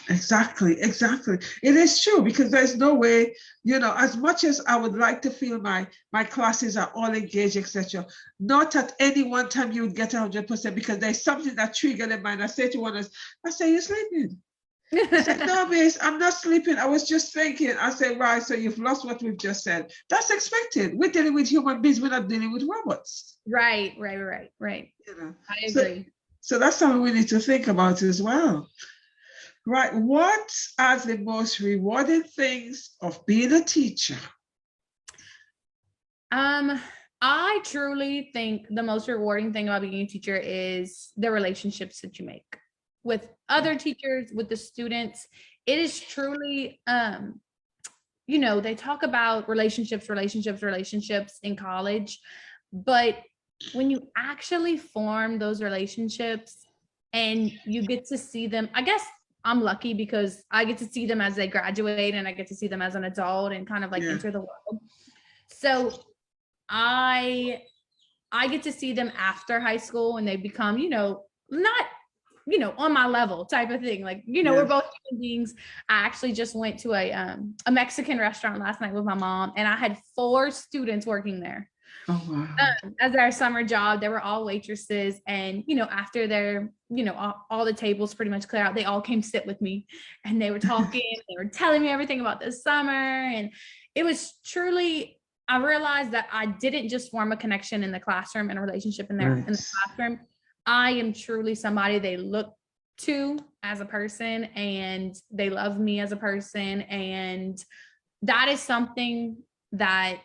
Exactly, exactly. It is true because there's no way, as much as I would like to feel my classes are all engaged, etc. Not at any one time you would get 100% because there's something that triggered in mind. I say to one of us, I say, you're sleeping. I said, no, miss, I'm not sleeping. I was just thinking. I said, right, so you've lost what we've just said. That's expected. We're dealing with human beings. We're not dealing with robots. Right. I So, agree. so that's something we need to think about as well. Right. What are the most rewarding things of being a teacher? I truly think the most rewarding thing about being a teacher is the relationships that you make with other teachers, with the students. It is truly, they talk about relationships in college, but when you actually form those relationships and you get to see them, I guess I'm lucky because I get to see them as they graduate and I get to see them as an adult and kind of like Yeah. enter the world. So I get to see them after high school and they become, not, on my level type of thing. Like, Yeah. we're both human beings. I actually just went to a Mexican restaurant last night with my mom, and I had 4 students working there. Oh, wow. As our summer job. They were all waitresses, and after their all the tables pretty much clear out, they all came sit with me and they were talking. They were telling me everything about this summer, and it was truly, I realized that I didn't just form a connection in the classroom and a relationship in Right. the classroom. I am truly somebody they look to as a person, and they love me as a person, and that is something that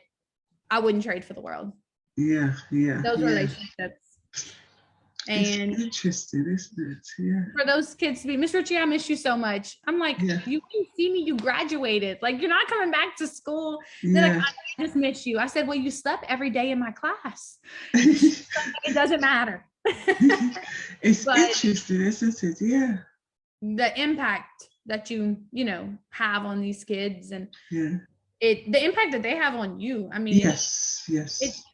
I wouldn't trade for the world. Yeah, yeah, Those yeah. relationships. And it's interesting, isn't it? Yeah. for those kids to be, Miss Ritchie, I miss you so much. I'm like, Yeah. you can see me, you graduated. Like, you're not coming back to school. They're like, Yeah. I just miss you. I said, well, you slept every day in my class. It doesn't matter. It's But interesting, isn't it? Yeah. the impact that you have on these kids, and Yeah. the impact that they have on you. I mean, Yes. Yes.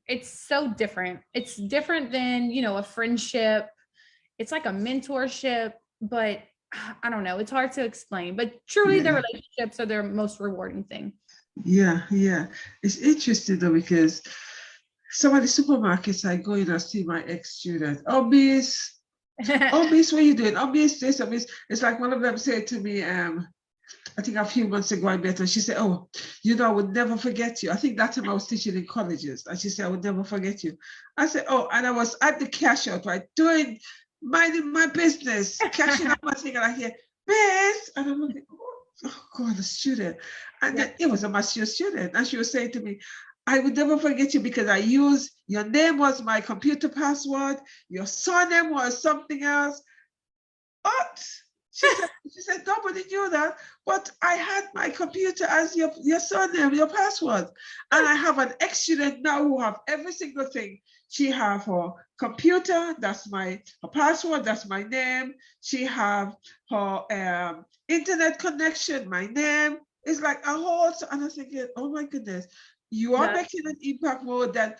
it's so different. It's different than, a friendship. It's like a mentorship, but I don't know. It's hard to explain, but truly the Yeah. relationships are their most rewarding thing. Yeah. Yeah. It's interesting though, because some of the supermarkets I go in and see my ex-students. Oh, miss, what are you doing? Oh, miss this, oh, miss. It's like one of them said to me, I think a few months ago I met her. She said, oh, I would never forget you. I think that time I was teaching in colleges. And she said, I would never forget you. I said, oh, and I was at the cash out, right? Minding my business, cashing out my thing. And I hear, miss. And I'm like, oh God, a student. And then it was a mature student. And she was saying to me, I would never forget you because your name was my computer password. Your surname was something else. But she said, nobody knew that, but I had my computer as your surname, your password. And I have an ex-student now who have every single thing. She have her computer, that's her password, that's my name. She have her internet connection, my name. It's like a whole, and I'm thinking, oh my goodness, you are making an impact more than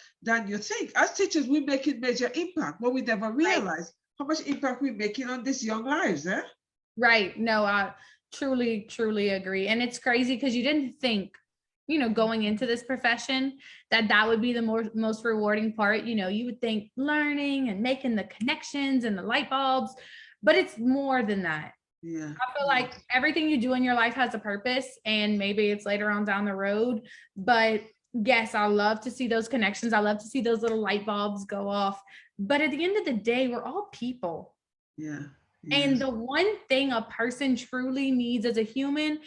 you think. As teachers, we're making major impact, but we never realize how much impact we're making on these young lives, eh? Right. No, I truly agree. And it's crazy because you didn't think, going into this profession that would be the most rewarding part. You would think learning and making the connections and the light bulbs, but it's more than that. Yeah. I feel like everything you do in your life has a purpose, and maybe it's later on down the road, but yes, I love to see those connections. I love to see those little light bulbs go off. But at the end of the day, we're all people. Yeah. And the one thing a person truly needs as a human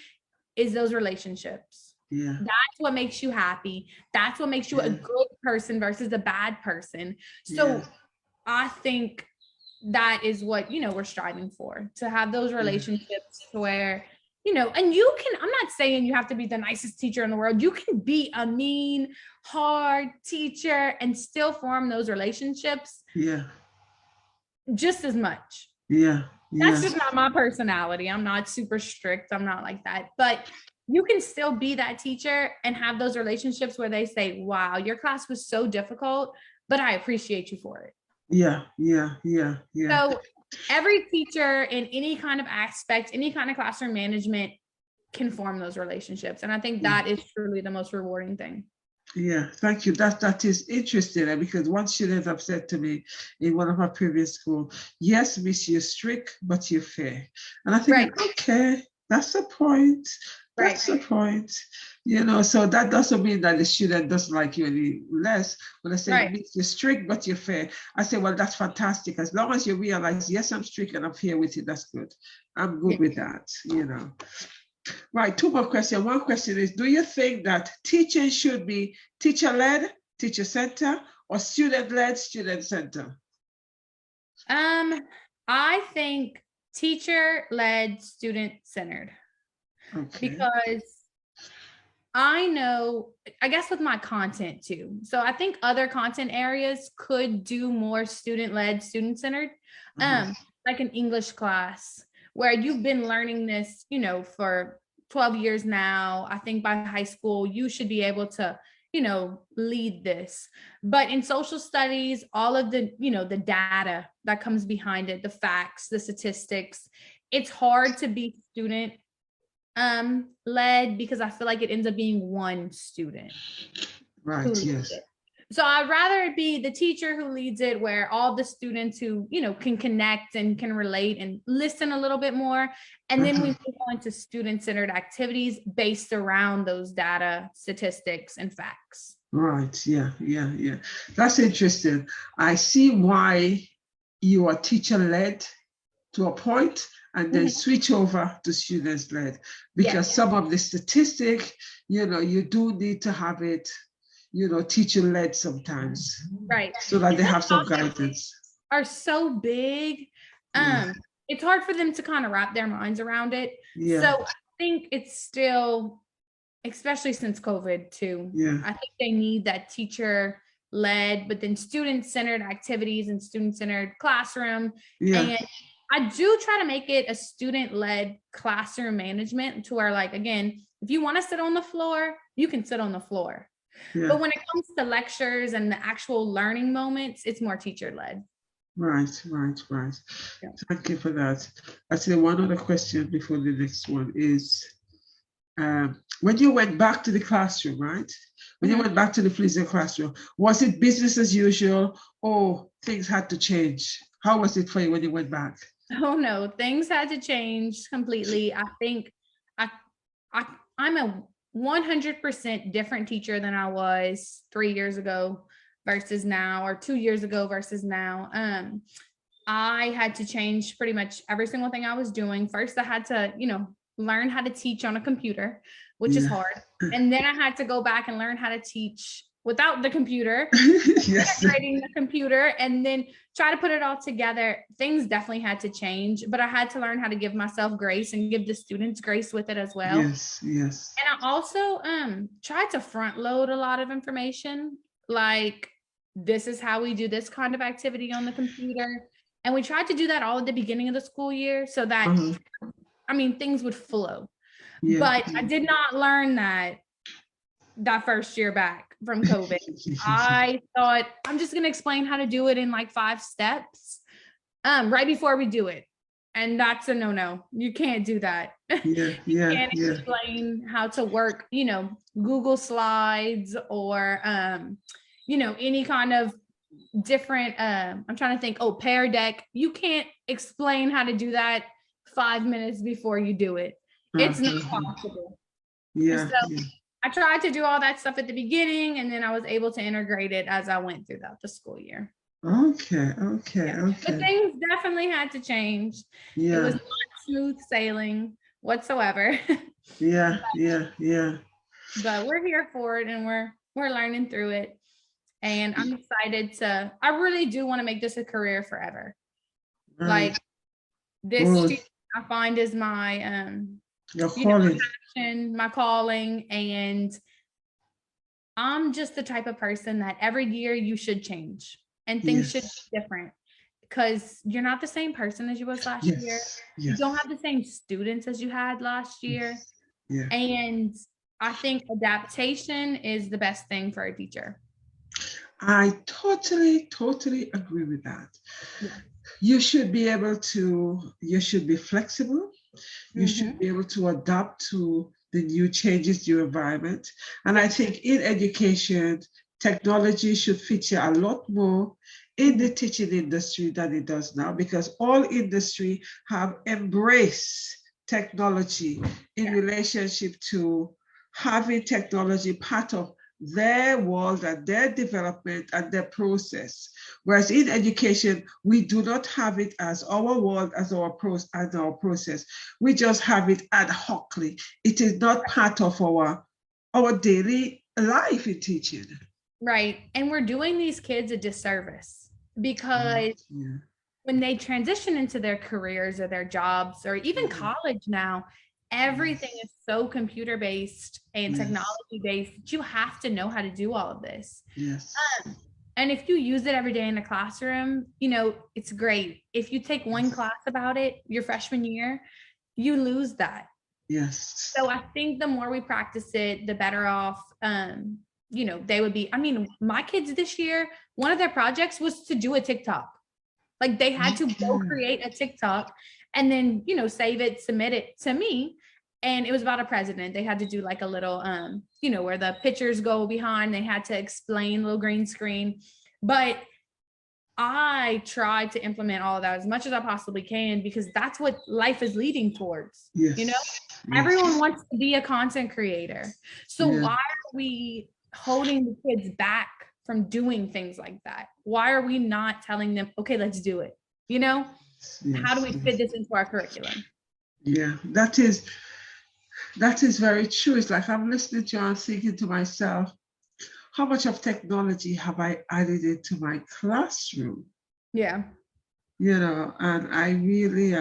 is those relationships. Yeah. That's what makes you happy. That's what makes you a good person versus a bad person. So I think that is what, we're striving for, to have those relationships where, and I'm not saying you have to be the nicest teacher in the world. You can be a mean, hard teacher and still form those relationships. Yeah. Just as much. Yeah. That's just not my personality. I'm not super strict. I'm not like that. But you can still be that teacher and have those relationships where they say, wow, your class was so difficult, but I appreciate you for it. Yeah. So every teacher in any kind of aspect, any kind of classroom management can form those relationships. And I think that is truly the most rewarding thing. Yeah, thank you. That is interesting, because one student have said to me in one of my previous school, yes, miss, you're strict, but you're fair. And I think, okay, that's the point. That's the point. So that doesn't mean that the student doesn't like you any less. When I say, miss, you're strict, but you're fair, I say, well, that's fantastic. As long as you realize, yes, I'm strict and I'm fair with it, that's good. I'm good with that, Right, two more questions. One question is, do you think that teaching should be teacher-led, teacher-centered, or student-led, student-centered? I think teacher-led, student-centered. Okay. Because I know, I guess with my content too. So I think other content areas could do more student-led, student-centered, like an English class, where you've been learning this, for 12 years now. I think by high school, you should be able to, lead this. But in social studies, all of the, the data that comes behind it, the facts, the statistics, it's hard to be student led, because I feel like it ends up being one student. Right, yes. So I'd rather it be the teacher who leads it, where all the students who, can connect and can relate and listen a little bit more. And then we move on to student-centered activities based around those data, statistics, and facts. Right, yeah. That's interesting. I see why you are teacher-led to a point and then switch over to students-led, because some of the statistic, you do need to have it teacher-led sometimes, Right. so that they Some have some topics guidance. are so big. Yeah. It's hard for them to kind of wrap their minds around it. Yeah. So I think it's still, especially since COVID too, Yeah. I think they need that teacher led, but then student-centered activities and student-centered classroom. Yeah. And I do try to make it a student-led classroom management to where, like, again, if you want to sit on the floor, you can sit on the floor. Yeah. But when it comes to lectures and the actual learning moments, it's more teacher-led. Right. Yeah. Thank you for that. I see one other question before the next one is, when you went back to the classroom, right? When you went back to the physical classroom, was it business as usual, or things had to change? How was it for you when you went back? Oh no, things had to change completely. I think I'm a 100% different teacher than I was 3 years ago versus now, or 2 years ago versus now. I had to change pretty much every single thing I was doing. First, I had to, learn how to teach on a computer, which is hard. And then I had to go back and learn how to teach without the computer, Yes. integrating the computer, and then try to put it all together. Things definitely had to change, but I had to learn how to give myself grace and give the students grace with it as well. Yes. And I also tried to front load a lot of information, like, this is how we do this kind of activity on the computer. And we tried to do that all at the beginning of the school year so that, things would flow. Yeah. But I did not learn that first year back from COVID. I thought, I'm just going to explain how to do it in like 5 steps right before we do it. And that's a no. You can't do that. Yeah. You can't explain how to work, Google Slides or, any kind of different, I'm trying to think, Pear Deck. You can't explain how to do that 5 minutes before you do it. It's not possible. Yeah. I tried to do all that stuff at the beginning, and then I was able to integrate it as I went throughout the school year. Okay. But things definitely had to change. Yeah. It was not smooth sailing whatsoever. Yeah. But we're here for it, and we're learning through it. And I'm excited I really do want to make this a career forever. Right. Like, this I find is my your calling. My calling. And I'm just the type of person that every year you should change and things should be different, because you're not the same person as you was last year. You don't have the same students as you had last year. Yeah. And I think adaptation is the best thing for a teacher. I totally agree with that. Yeah. You should be flexible. You should be able to adapt to the new changes to your environment. And I think in education, technology should feature a lot more in the teaching industry than it does now, because all industry have embraced technology in relationship to having technology part of their world and their development and their process. Whereas in education, we do not have it as our world, as our process. We just have it ad hocly. It is not part of our daily life in teaching. Right. And we're doing these kids a disservice, because when they transition into their careers or their jobs or even college now, everything is so computer based and technology based that you have to know how to do all of this. Yes. And if you use it every day in the classroom, it's great. If you take one class about it your freshman year, you lose that. Yes. So I think the more we practice it, the better off they would be. My kids this year, one of their projects was to do a TikTok. Like, they had to go create a TikTok and then, save it, submit it to me. And it was about a president. They had to do like a little, where the pictures go behind. They had to explain, little green screen. But I tried to implement all of that as much as I possibly can, because that's what life is leading towards. Yes. Everyone wants to be a content creator. So why are we holding the kids back from doing things like that? Why are we not telling them, okay, let's do it? How do we fit this into our curriculum? Yeah, that is very true. It's like I'm listening to you and thinking to myself, how much of technology have I added into my classroom? Yeah. And I really,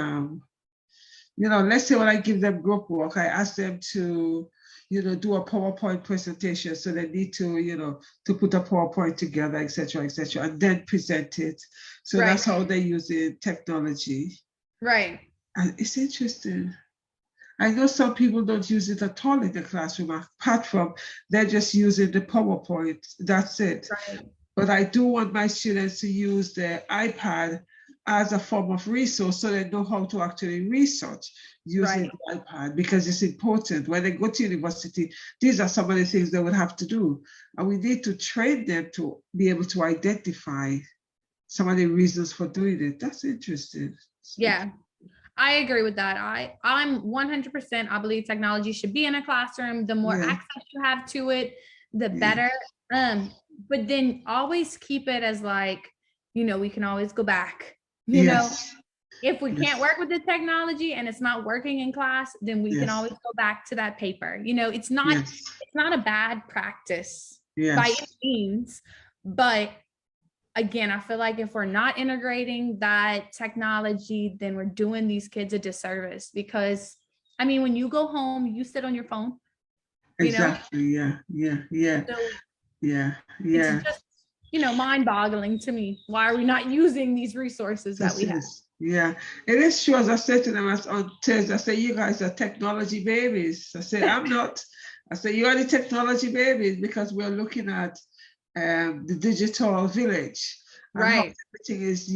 let's say when I give them group work, I ask them to, do a PowerPoint presentation. So they need to, to put a PowerPoint together, et cetera, and then present it. So Right. that's how they use the technology. Right. And it's interesting. I know some people don't use it at all in the classroom, apart from they're just using the PowerPoint. That's it. Right. But I do want my students to use the iPad as a form of resource so they know how to actually research using the iPad, because it's important. When they go to university, these are some of the things they would have to do. And we need to train them to be able to identify some of the reasons for doing it. That's interesting. Yeah. I agree with that. I'm 100%. I believe technology should be in a classroom. The more access you have to it, the better. But then always keep it as like, we can always go back. If we can't work with the technology and it's not working in class, then we can always go back to that paper. It's not a bad practice by any means, but again, I feel like if we're not integrating that technology, then we're doing these kids a disservice, because when you go home, you sit on your phone. Exactly. So it's just, mind-boggling to me. Why are we not using these resources that we have? Yeah, it is true. As I said to them on Thursday, I said, you guys are technology babies. I said, I'm not. I said, you are the technology babies, because we're looking at the digital village. Right. Everything is,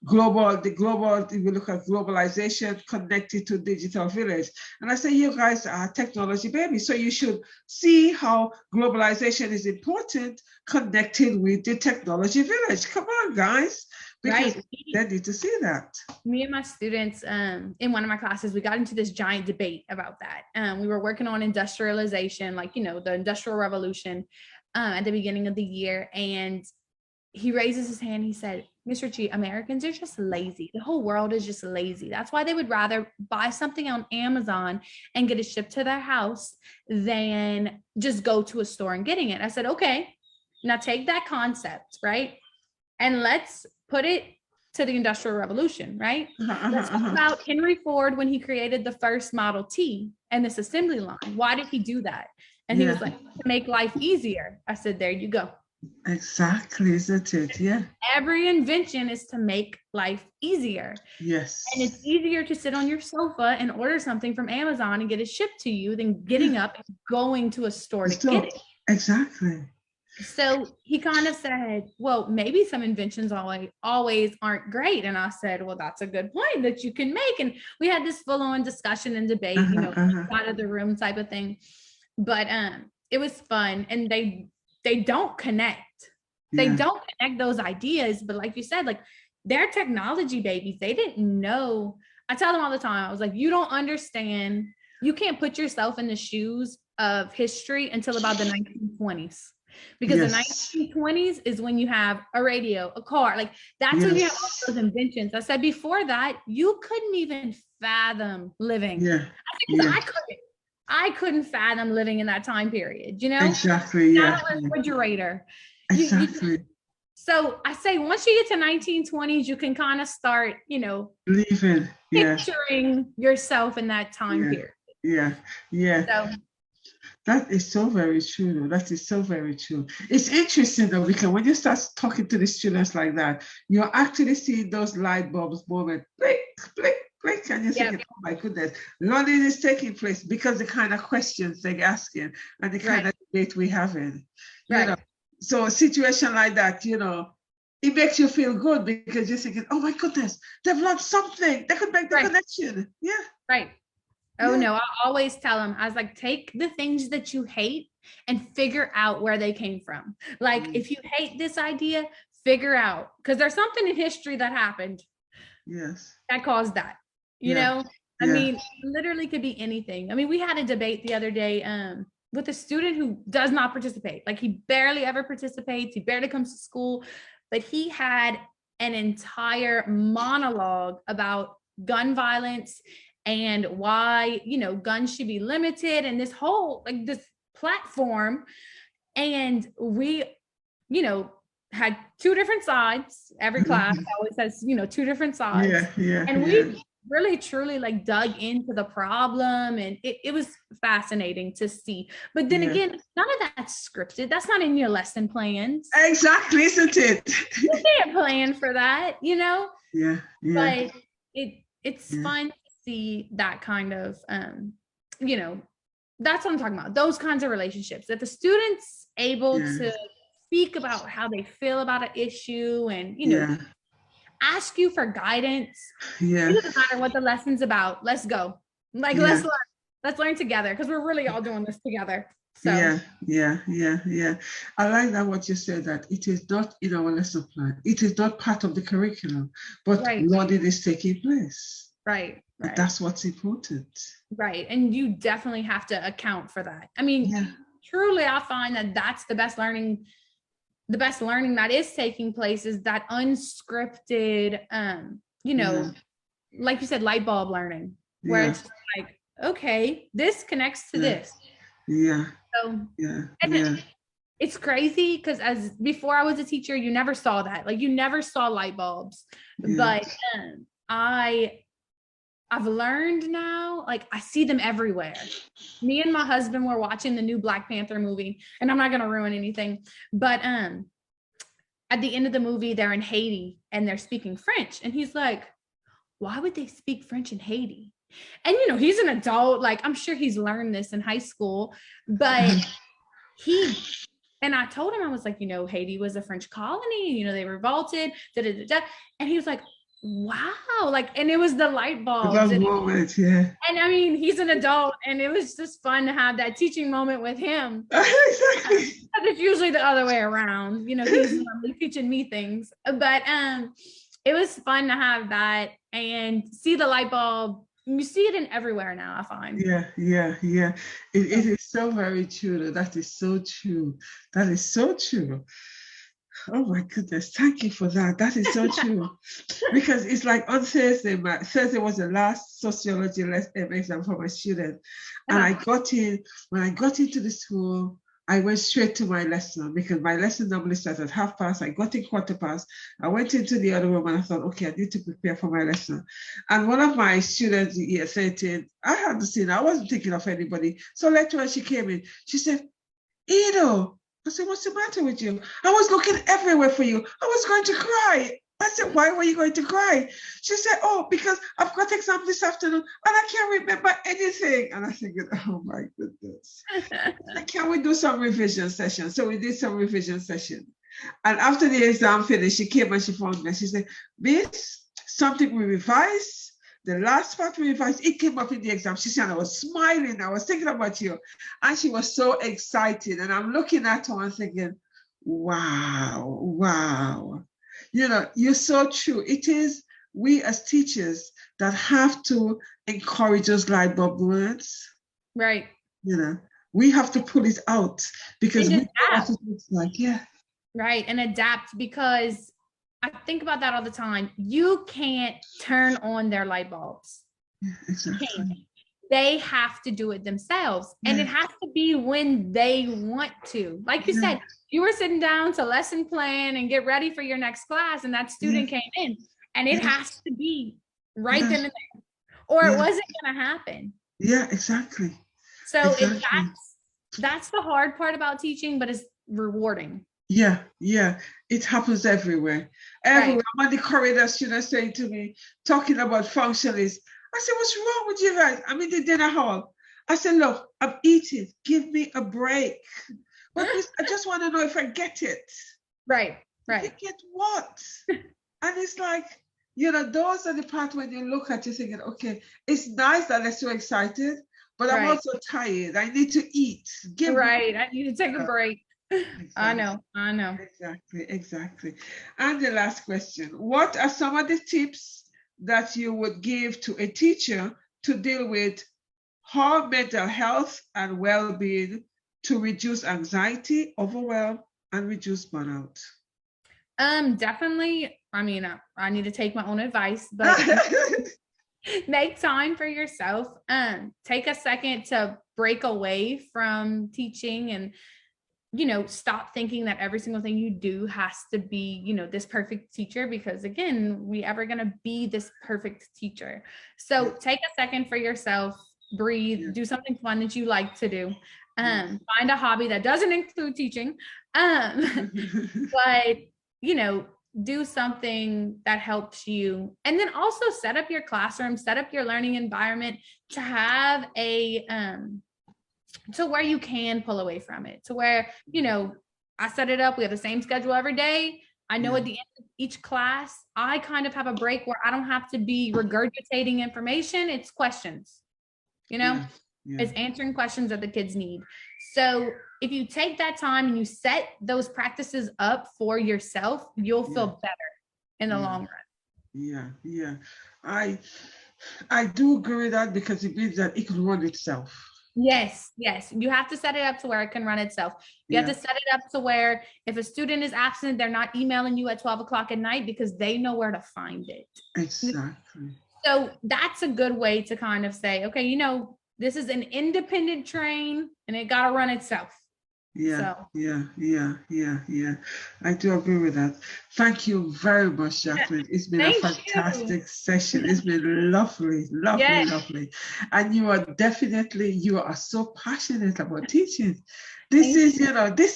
global, if we look at globalization connected to digital village. And I say, you guys are technology babies. So you should see how globalization is important connected with the technology village. Come on, guys. Because they need to see that. Me and my students in one of my classes, we got into this giant debate about that. We were working on industrialization, like, the Industrial Revolution at the beginning of the year. And he raises his hand. He said, Miss Ritchie, Americans are just lazy. The whole world is just lazy. That's why they would rather buy something on Amazon and get it shipped to their house than just go to a store and getting it. I said, okay, now take that concept, right? And let's put it to the Industrial Revolution, right? Let's talk about Henry Ford when he created the first Model T and this assembly line. Why did he do that? And he was like, to make life easier. I said, there you go. Exactly, isn't it? Yeah. Every invention is to make life easier. Yes. And it's easier to sit on your sofa and order something from Amazon and get it shipped to you than getting up and going to a store to get it. Exactly. So he kind of said, well, maybe some inventions always aren't great. And I said, well, that's a good point that you can make. And we had this full-on discussion and debate, out of the room type of thing. But it was fun. And they don't connect. They don't connect those ideas. But like you said, like, they're technology babies. They didn't know. I tell them all the time, I was like, you don't understand. You can't put yourself in the shoes of history until about the 1920s. Because the 1920s is when you have a radio, a car, like that's when you have all those inventions. I said before that, you couldn't even fathom living. I couldn't fathom living in that time period, Exactly. Not a refrigerator. Exactly. So I say once you get to 1920s, you can kind of start, living, picturing yourself in that time period. So that is so very true. That is so very true. It's interesting though, because when you start talking to the students like that, you're actually seeing those light bulbs moment, blink, blink, blink, and you're thinking, oh my goodness, learning is taking place because the kind of questions they're asking and the kind of debate we're having. So a situation like that, it makes you feel good because you're thinking, oh my goodness, they've learned something. They could make the connection. No, I always tell them, I was like, take the things that you hate and figure out where they came from. Like, if you hate this idea, figure out, because there's something in history that happened. That caused that, I mean, literally could be anything. I mean, we had a debate the other day with a student who does not participate. Like, he barely ever participates. He barely comes to school, but he had an entire monologue about gun violence and why, guns should be limited, and this whole, like, this platform. And we, had two different sides. Every class always has, two different sides. And we really truly like dug into the problem, and it was fascinating to see. But then again, none of that's scripted. That's not in your lesson plans. Exactly, isn't it? You can't plan for that, But it's fun to see that kind of that's what I'm talking about. Those kinds of relationships that the students able to speak about how they feel about an issue and ask you for guidance. It doesn't matter what the lesson's about. Let's go. Like let's learn together, because we're really all doing this together. So I like that what you said, that it is not in our lesson plan. It is not part of the curriculum, but learning is taking place. Right. That's what's important. Right. And you definitely have to account for that. I mean, truly, I find that that's the best learning that is taking place is that unscripted, like you said, light bulb learning, where it's like, okay, this connects to this. So, it's crazy, because as before I was a teacher, you never saw that. Like, you never saw light bulbs, but I've learned now, like, I see them everywhere. Me and my husband were watching the new Black Panther movie, and I'm not going to ruin anything, but at the end of the movie, they're in Haiti and they're speaking French. And he's like, why would they speak French in Haiti? And, he's an adult, like, I'm sure he's learned this in high school, but and I told him, I was like, Haiti was a French colony, they revolted, and he was like, wow, like, and it was the light bulbs. And I mean, he's an adult, and it was just fun to have that teaching moment with him. Exactly. It's usually the other way around, he's normally teaching me things, but it was fun to have that and see the light bulb. You see it in everywhere now, I find. It is so very true. That is so true. That is so true. Oh my goodness, thank you for that. That is so true. Because it's like on Thursday was the last sociology exam for my student. And when I got into the school, I went straight to my lesson, because my lesson normally starts at 12:30. I got in 15:15. I went into the other room and I thought, okay, I need to prepare for my lesson. And one of my students here said, I hadn't seen her. I wasn't thinking of anybody. So later when she came in, she said, Edo. I said, what's the matter with you? I was looking everywhere for you. I was going to cry. I said, why were you going to cry? She said, oh, because I've got exam this afternoon and I can't remember anything. And I figured, oh my goodness. Can we do some revision session? So we did some revision session. And after the exam finished, she came and she phoned me. She said, Miss, something we revised. The last part we revised, it came up in the exam. She said, I was smiling. I was thinking about you. And she was so excited. And I'm looking at her and thinking, wow. You're so true. It is we as teachers that have to encourage those light bulb moments. Right. We have to pull it out, because we know what it looks like. Right. And adapt, because I think about that all the time. You can't turn on their light bulbs. Exactly. They have to do it themselves. And it has to be when they want to. Like you said, you were sitting down to lesson plan and get ready for your next class, and that student came in, and it has to be right then and there, or it wasn't going to happen. Yeah, exactly. So that's the hard part about teaching, but it's rewarding. Yeah. It happens everywhere. Everywhere. I'm on the corridor, students saying to me, talking about functionalists. I said, what's wrong with you guys? I'm in the dinner hall. I said, look, I'm eating. Give me a break. But I just want to know if I get it. Right. You get what? And it's like, those are the parts when you look at you thinking, okay, it's nice that they're so excited, but I'm also tired. I need to eat. I need to take a break. Exactly. I know. Exactly. And the last question, what are some of the tips that you would give to a teacher to deal with her mental health and well-being to reduce anxiety, overwhelm, and reduce burnout? Definitely. I mean, I need to take my own advice, but make time for yourself. Take a second to break away from teaching and stop thinking that every single thing you do has to be, this perfect teacher, because again, we ever going to be this perfect teacher. So take a second for yourself, breathe, do something fun that you like to do. Find a hobby that doesn't include teaching. But, do something that helps you. And then also set up your classroom, set up your learning environment to have to where you can pull away from it, to where, I set it up. We have the same schedule every day. I know at the end of each class, I kind of have a break where I don't have to be regurgitating information. It's questions, it's answering questions that the kids need. So if you take that time and you set those practices up for yourself, you'll feel better in the long run. Yeah. I do agree with that, because it means that it can run itself. Yes. You have to set it up to where it can run itself. You have to set it up to where if a student is absent, they're not emailing you at 12 o'clock at night, because they know where to find it. Exactly. So that's a good way to kind of say, okay, this is an independent train and it got to run itself. Yeah. I do agree with that. Thank you very much, Jacqueline. It's been a fantastic session. It's been lovely. And you are so passionate about teaching. This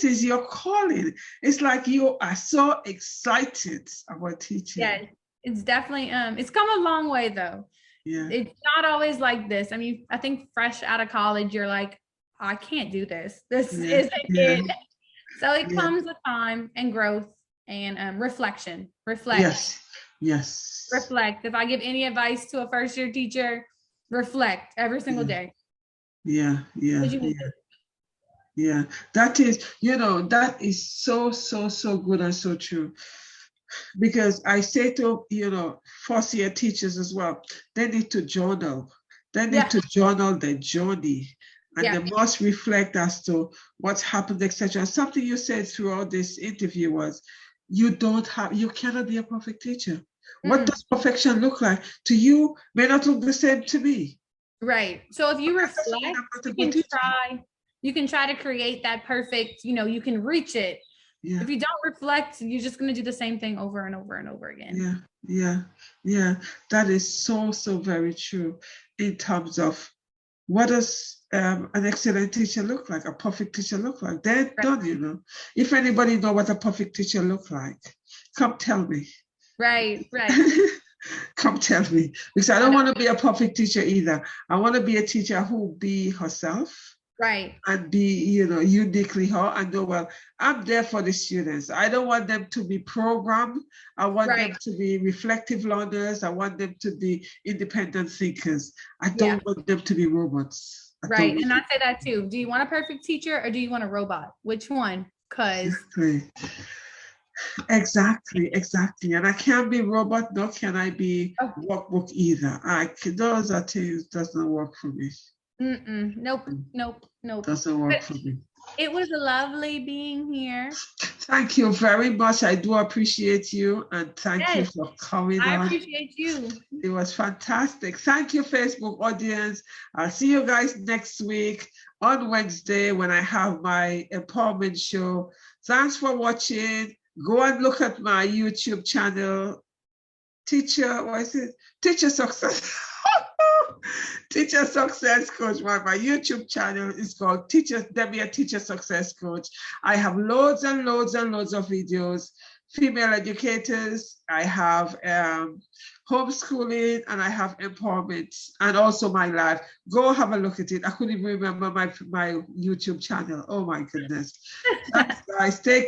is your calling. It's like you are so excited about teaching. Yeah, it's definitely, it's come a long way though. Yeah. It's not always like this. I mean, I think fresh out of college, you're like, I can't do this. This isn't it. So it comes with time and growth and reflection. Reflect. Yes. Reflect. If I give any advice to a first year teacher, reflect every single day. Yeah. That is so good and so true. Because I say to, first year teachers as well, they need to journal. They need to journal their journey. And they must reflect as to what's happened, etc. Something you said throughout this interview was, you cannot be a perfect teacher. What does perfection look like to you may not look the same to me. Right. So if you reflect, you can try to create that perfect, you can reach it. Yeah. If you don't reflect, you're just going to do the same thing over and over and over again. Yeah. That is so very true in terms of what does an excellent teacher look like, a perfect teacher look like. They're done, If anybody know what a perfect teacher look like, come tell me. Right. Come tell me, because I don't want to be a perfect teacher either. I want to be a teacher who be herself. Right. And be, uniquely her, and know, well, I'm there for the students. I don't want them to be programmed. I want them to be reflective learners. I want them to be independent thinkers. I don't want them to be robots. Right. And I say that too. Do you want a perfect teacher or do you want a robot? Which one? Because Exactly. And I can't be robot, nor can I be workbook either. Those are things doesn't work for me. Nope. Doesn't work for me. It was lovely being here. Thank you very much. I do appreciate you, and thank you for coming on. I appreciate you. It was fantastic. Thank you, Facebook audience. I'll see you guys next week on Wednesday when I have my empowerment show. Thanks for watching. Go and look at my YouTube channel, Teacher Success. Teacher Success Coach. My YouTube channel is called Teacher Success Coach. I have loads and loads of videos. Female educators, I have homeschooling, and I have empowerment, and also my life. Go have a look at it. I couldn't even remember my YouTube channel. Oh my goodness. Thanks, guys. Take care.